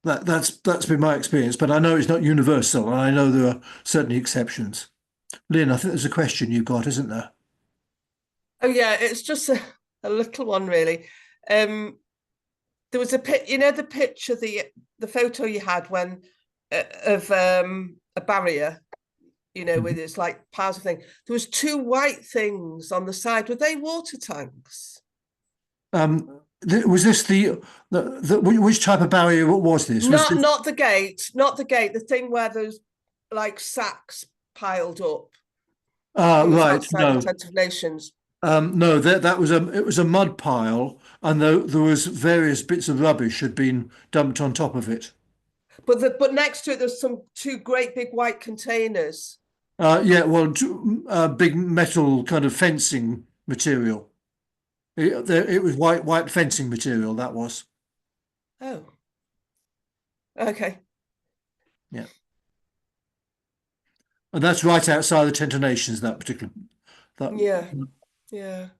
that's been my experience, but I know it's not universal, and I know there are certainly exceptions. Lynn, I think there's a question you've got, isn't there? Oh yeah, it's just a little one really. There was the picture, the photo you had when of a barrier, with its like piles of thing. There was two white things on the side. Were they water tanks? Was this which type of barrier was this? Not the gate, The thing where there's like sacks piled up. Right. Outside the Tent of Nations. No, that was it was a mud pile, and there was various bits of rubbish had been dumped on top of it. But next to it, there's two great big white containers. Yeah, well, big metal kind of fencing material. It was white fencing material, that was. Oh. Okay. Yeah. And that's right outside the Tent of Nations, that particular. Yeah. Yeah.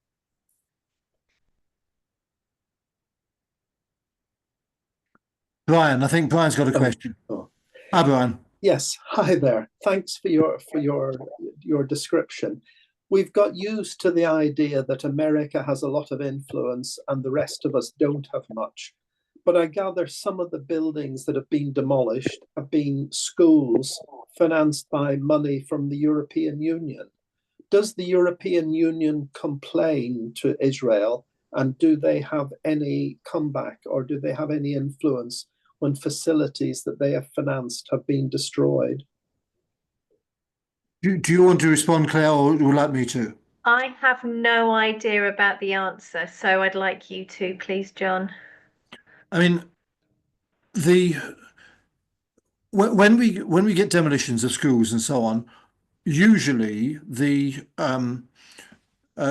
Brian, I think Brian's got a question. Hi, Brian. Yes, hi there. Thanks for your description. We've got used to the idea that America has a lot of influence and the rest of us don't have much. But I gather some of the buildings that have been demolished have been schools financed by money from the European Union. Does the European Union complain to Israel, and do they have any comeback, or do they have any influence when facilities that they have financed have been destroyed? Do you want to respond, Claire, or would you like me to? I have no idea about the answer, so I'd like you to, please, John. I mean, the when we get demolitions of schools and so on, usually the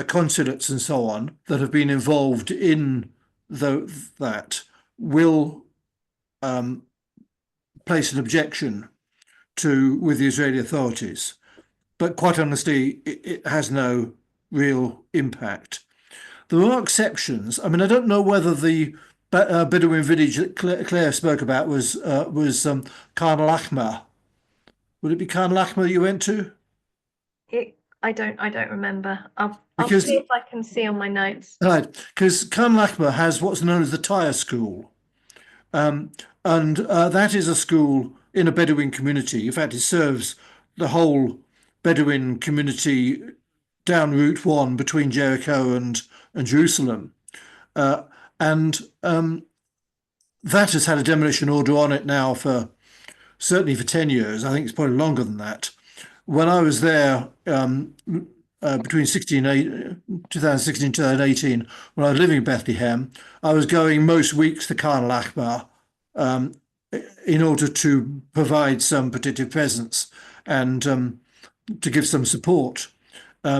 consulates and so on that have been involved in that will place an objection with the Israeli authorities. But quite honestly, it has no real impact. There are exceptions. I mean, I don't know whether the Bedouin village that Claire spoke about was Khan al-Ahmar. Would it be Khan al-Ahmar you went to? I don't remember. I'll Because see if I can see on my notes. right, because Khan al-Ahmar has what's known as the Tyre School, and that is a school in a Bedouin community. In fact, it serves the whole Bedouin community down Route 1 between Jericho and Jerusalem. And that has had a demolition order on it now for certainly for 10 years. I think it's probably longer than that. When I was there between 2016 and 2018, when I was living in Bethlehem, I was going most weeks to Khan al-Ahmar in order to provide some protective presence and to give some support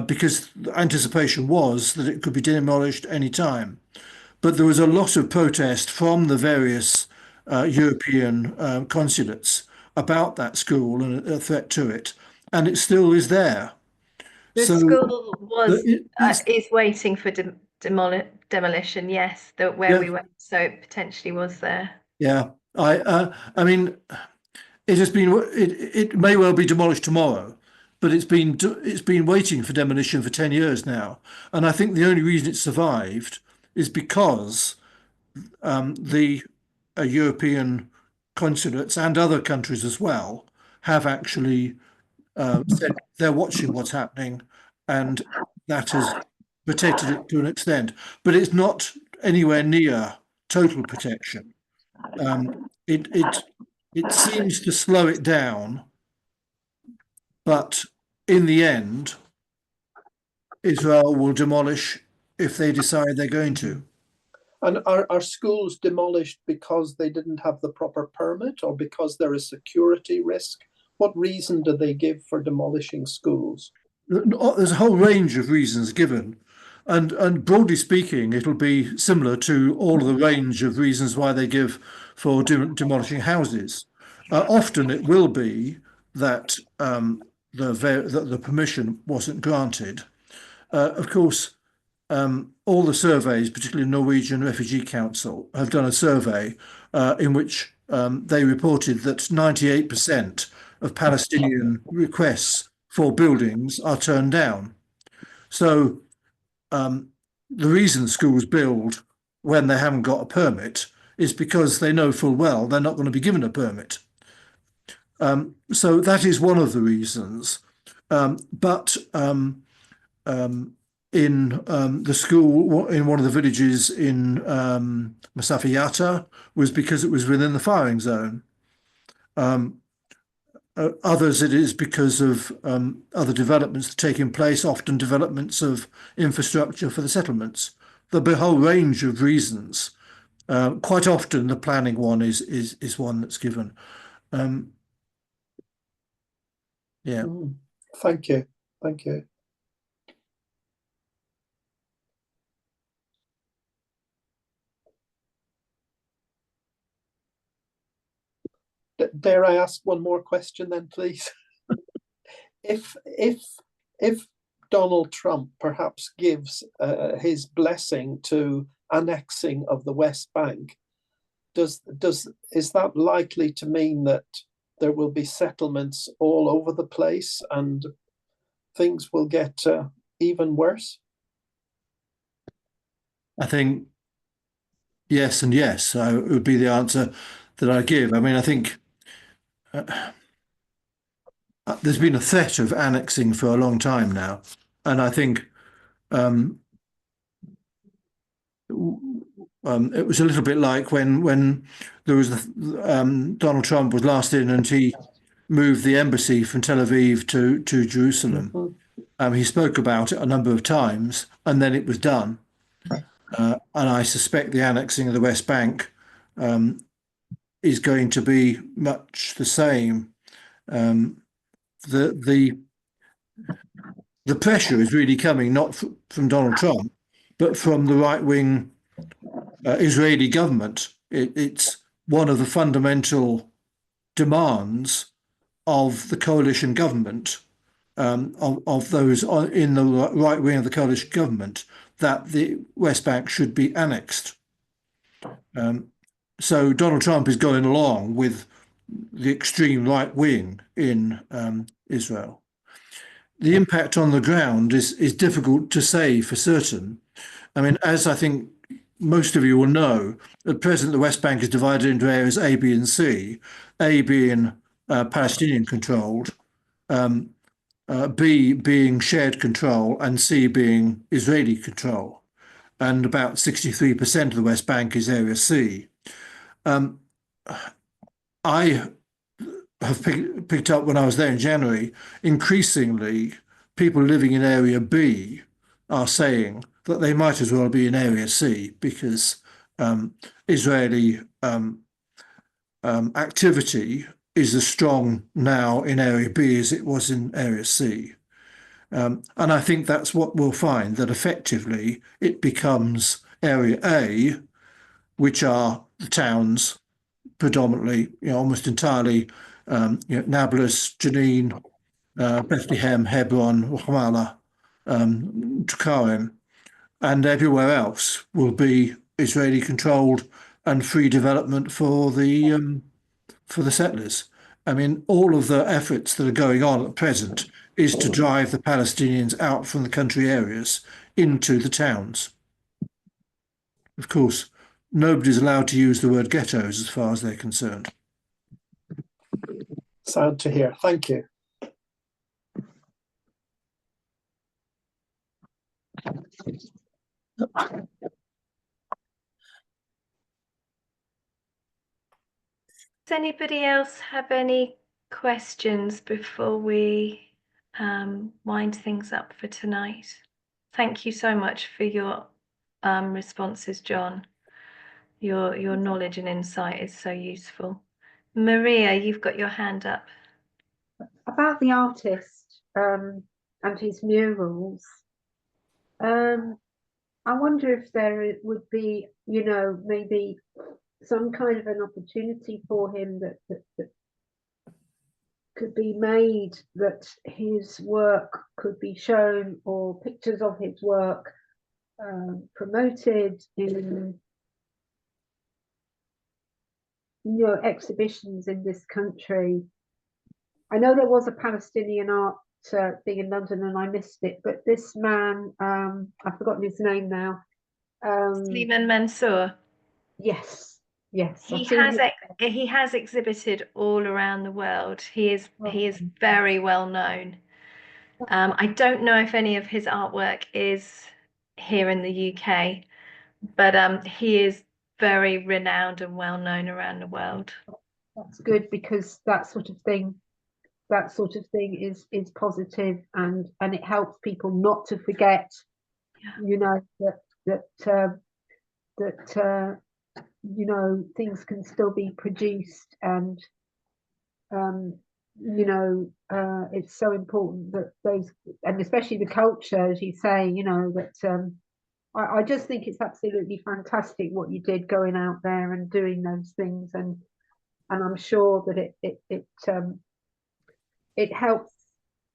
because the anticipation was that it could be demolished any time. But there was a lot of protest from the various European consulates about that school and a threat to it, and it still is there. The So school it's is waiting for demolition. Yes, where yeah, we went, so it potentially was there. yeah. I mean, it may well be demolished tomorrow, but it's been waiting for demolition for 10 years now, and I think the only reason it survived is because the European consulates and other countries as well have actually said they're watching what's happening, and that has protected it to an extent. But it's not anywhere near total protection. It seems to slow it down, but in the end, Israel will demolish if they decide they're going to. And are schools demolished because they didn't have the proper permit or because there is security risk? What reason do they give for demolishing schools? There's a whole range of reasons given, and broadly speaking, it'll be similar to all of the range of reasons why they give for demolishing houses. Often it will be that the permission wasn't granted. Of course, all the surveys, particularly Norwegian Refugee Council, have done a survey in which they reported that 98% of Palestinian requests for buildings are turned down. So the reason schools build when they haven't got a permit is because they know full well they're not going to be given a permit. So that is one of the reasons. But in the school in one of the villages in Masafiyata was because it was within the firing zone. Others, it is because of other developments taking place, often developments of infrastructure for the settlements. There'll be a whole range of reasons. Quite often, the planning one is one that's given. Yeah. Thank you. Thank you. Dare I ask one more question then, please? If Donald Trump perhaps gives his blessing to annexing of the West Bank, is that likely to mean that there will be settlements all over the place and things will get even worse? I think yes and yes would be the answer that I give. I mean, I think there's been a threat of annexing for a long time now, and I think It was a little bit like when there was Donald Trump was last in, and he moved the embassy from Tel Aviv to Jerusalem. He spoke about it a number of times, and then it was done. And I suspect the annexing of the West Bank is going to be much the same. The pressure is really coming not from Donald Trump, but from the right-wing Israeli government. It's one of the fundamental demands of the coalition government, of those in the right wing of the coalition government, that the West Bank should be annexed. So Donald Trump is going along with the extreme right wing in Israel. The impact on the ground is difficult to say for certain. I mean, as I think most of you will know, at present the West Bank is divided into areas A, B, and C. A being Palestinian controlled, B being shared control, and C being Israeli control. And about 63% of the West Bank is Area C. I have picked up when I was there in January, increasingly people living in Area B are saying that they might as well be in Area C because Israeli activity is as strong now in Area B as it was in Area C. And I think that's what we'll find, that effectively it becomes Area A, which are the towns predominantly, almost entirely, Nablus, Jenin, Bethlehem, Hebron, Ramallah, Tukarim, and everywhere else will be Israeli controlled and free development for the settlers. I mean, all of the efforts that are going on at present is to drive the Palestinians out from the country areas into the towns. Of course, nobody's allowed to use the word ghettos as far as they're concerned. Sad to hear. Thank you. Does anybody else have any questions before we wind things up for tonight? Thank you so much for your responses, John. Your knowledge and insight is so useful. Maria, you've got your hand up. About the artist and his murals, I wonder if there would be, maybe some kind of an opportunity for him that could be made, that his work could be shown, or pictures of his work promoted in exhibitions in this country. I know there was a Palestinian art thing in London and I missed it, but this man, I've forgotten his name now. Sliman Mansour. Yes. He has exhibited all around the world. He is very well known. I don't know if any of his artwork is here in the UK, but he is very renowned and well known around the world. That's good, because that sort of thing is positive, and it helps people not to forget, that things can still be produced, and it's so important that those, and especially the culture, as you say, that I just think it's absolutely fantastic what you did, going out there and doing those things, and I'm sure that it helps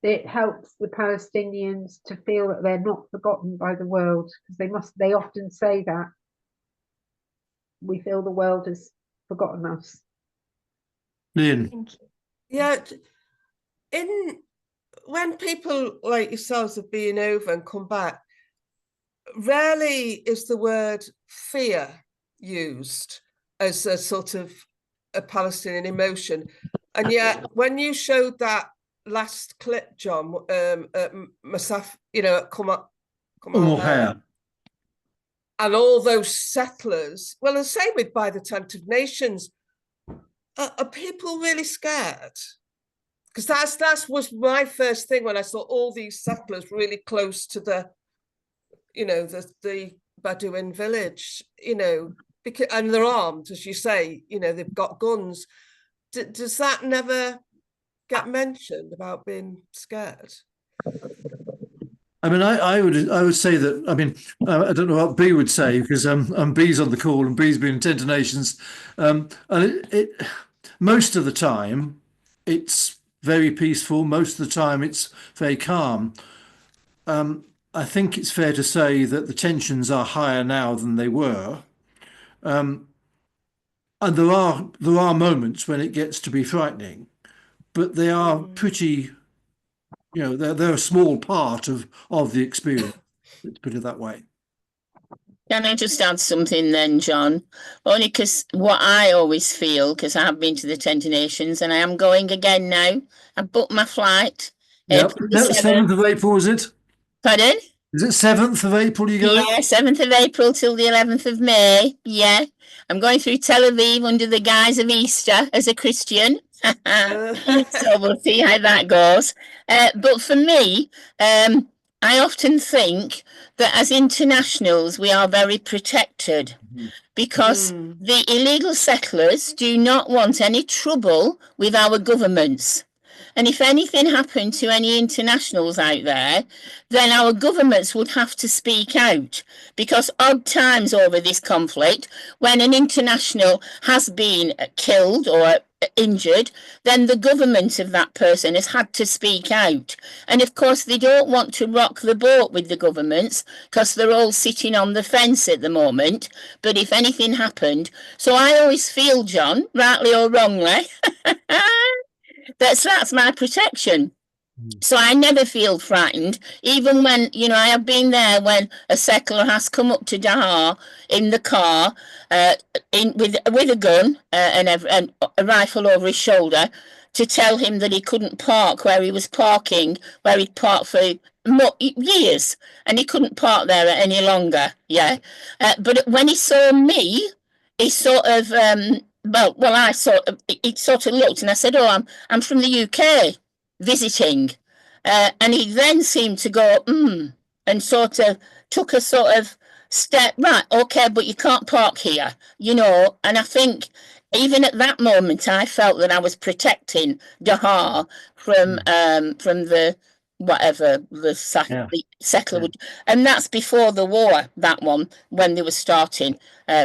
the Palestinians to feel that they're not forgotten by the world, because they often say that we feel the world has forgotten us. Lynn. Thank you. Yeah, when people like yourselves have been over and come back, rarely is the word fear used as a sort of a Palestinian emotion. And yet, when you showed that last clip, John, at Masaf, at and all those settlers, well, the same with by the Tented Nations, are people really scared? Because that was my first thing when I saw all these settlers really close to the Bedouin village, because, and they're armed, as you say, they've got guns. Does that never get mentioned about being scared? I mean, I would say that. I mean, I don't know what B would say because B's on the call and B's been in Tented Nations, and it most of the time it's very peaceful. Most of the time it's very calm. I think it's fair to say that the tensions are higher now than they were, and there are moments when it gets to be frightening, but they are pretty. They're a small part of the experience. Let's put it that way. Can I just add something then, John? Only because what I always feel, because I have been to the Tented Nations and I am going again now. I booked my flight. Yep. 7th of April, is it? Pardon? Is it 7th of April you going? Yeah, 7th of April till the 11th of May. Yeah. I'm going through Tel Aviv under the guise of Easter as a Christian. So we'll see how that goes. But for me, I often think that as internationals, we are very protected because the illegal settlers do not want any trouble with our governments. And if anything happened to any internationals out there, then our governments would have to speak out, because odd times over this conflict, when an international has been killed or injured, then the government of that person has had to speak out. And of course, they don't want to rock the boat with the governments because they're all sitting on the fence at the moment. But if anything happened, so I always feel, John, rightly or wrongly, that's my protection. So I never feel frightened, even when, I have been there when a settler has come up to Dahar in the car with a gun and a rifle over his shoulder to tell him that he couldn't park where he was parking, where he'd parked for years, and he couldn't park there any longer. Yeah. But when he saw me, he sort of, he sort of looked and I said, "Oh, I'm from the UK visiting." And he then seemed to go, and sort of took a sort of step, right, okay, but you can't park here, and I think even at that moment, I felt that I was protecting Dahar from the whatever the settler would, and that's before the war, that one, when they were starting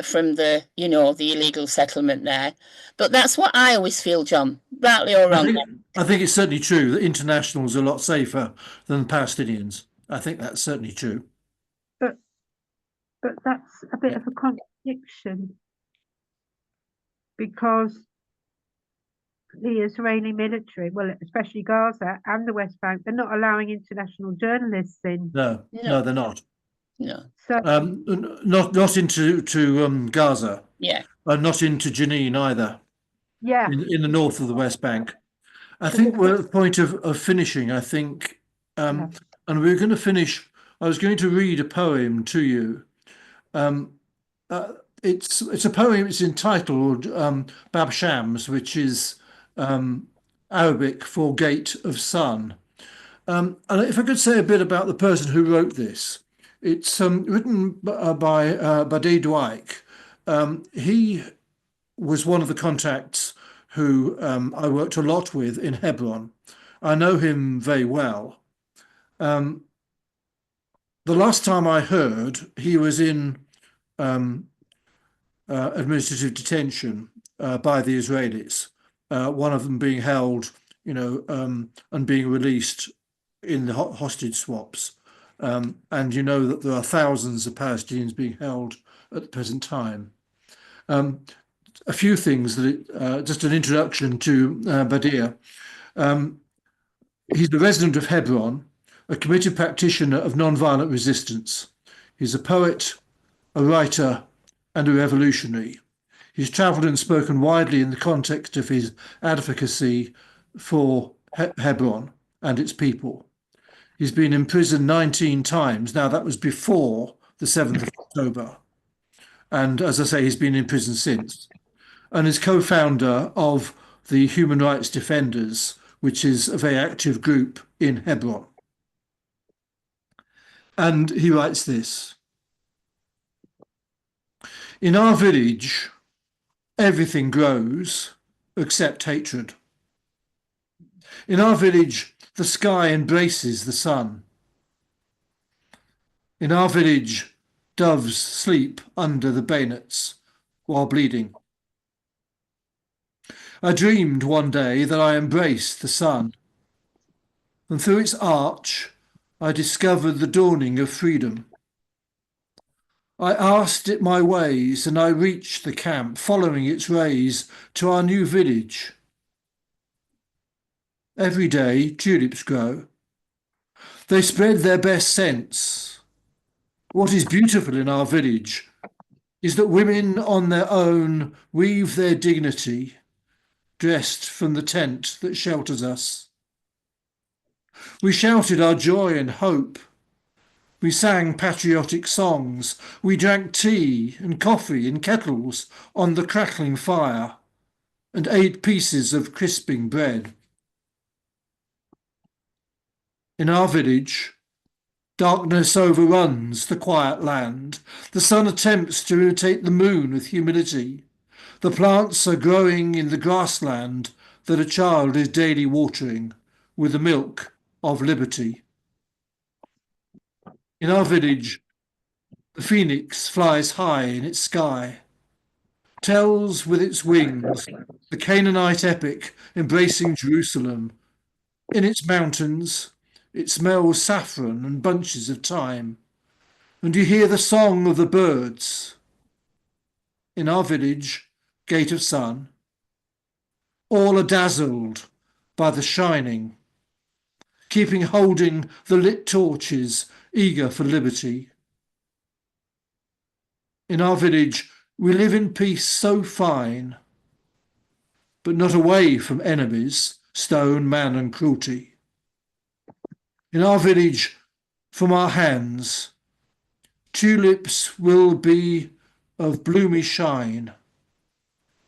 from the, the illegal settlement there. But that's what I always feel, John, rightly or wrongly. I think it's certainly true that internationals are a lot safer than Palestinians. I think that's certainly true. But that's a bit of a contradiction, because the Israeli military, well, especially Gaza and the West Bank, they're not allowing international journalists in. No, they're not. No. So not into Gaza. Yeah. Not into Jenin either. Yeah. In the north of the West Bank. I think we're at the point of finishing, I think. And we're going to finish. I was going to read a poem to you. It's a poem. It's entitled Bab Shams, which is Arabic for Gate of Sun. And if I could say a bit about the person who wrote this, it's written by Badei Dwight. He was one of the contacts who I worked a lot with in Hebron. I know him very well. The last time I heard, he was in administrative detention by the Israelis, one of them being held, and being released in the hostage swaps. And you know that there are thousands of Palestinians being held at the present time. A few things just an introduction to Badia. He's the resident of Hebron, a committed practitioner of nonviolent resistance. He's a poet, a writer, and a revolutionary. He's travelled and spoken widely in the context of his advocacy for Hebron and its people. He's been imprisoned 19 times. Now, that was before the 7th of October. And as I say, he's been in prison since, and is co-founder of the Human Rights Defenders, which is a very active group in Hebron. And he writes this: "In our village, everything grows except hatred. In our village, the sky embraces the sun. In our village, doves sleep under the bayonets while bleeding. I dreamed one day that I embraced the sun, and through its arch, I discovered the dawning of freedom. I asked it my ways, and I reached the camp, following its rays to our new village. Every day, tulips grow. They spread their best scents. What is beautiful in our village is that women on their own weave their dignity, dressed from the tent that shelters us. We shouted our joy and hope. We sang patriotic songs. We drank tea and coffee in kettles on the crackling fire and ate pieces of crisping bread. In our village, darkness overruns the quiet land. The sun attempts to imitate the moon with humility. The plants are growing in the grassland that a child is daily watering with the milk of liberty. In our village, the phoenix flies high in its sky, tells with its wings the Canaanite epic embracing Jerusalem. In its mountains, it smells saffron and bunches of thyme, and you hear the song of the birds. In our village, Gate of Sun, all are dazzled by the shining, keeping holding the lit torches, eager for liberty. In our village, we live in peace so fine, but not away from enemies, stone, man, and cruelty. In our village, from our hands, tulips will be of bloomy shine.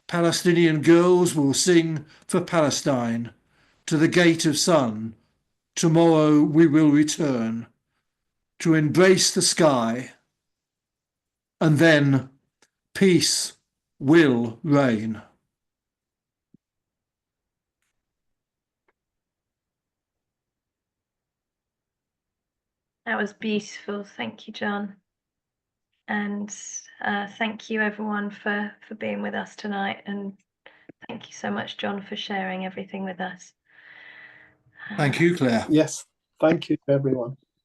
Palestinian girls will sing for Palestine. To the Gate of Sun, tomorrow we will return to embrace the sky, and then peace will reign." That was beautiful. Thank you, John. And thank you everyone for being with us tonight. And thank you so much, John, for sharing everything with us. Thank you, Claire. Yes, thank you, everyone.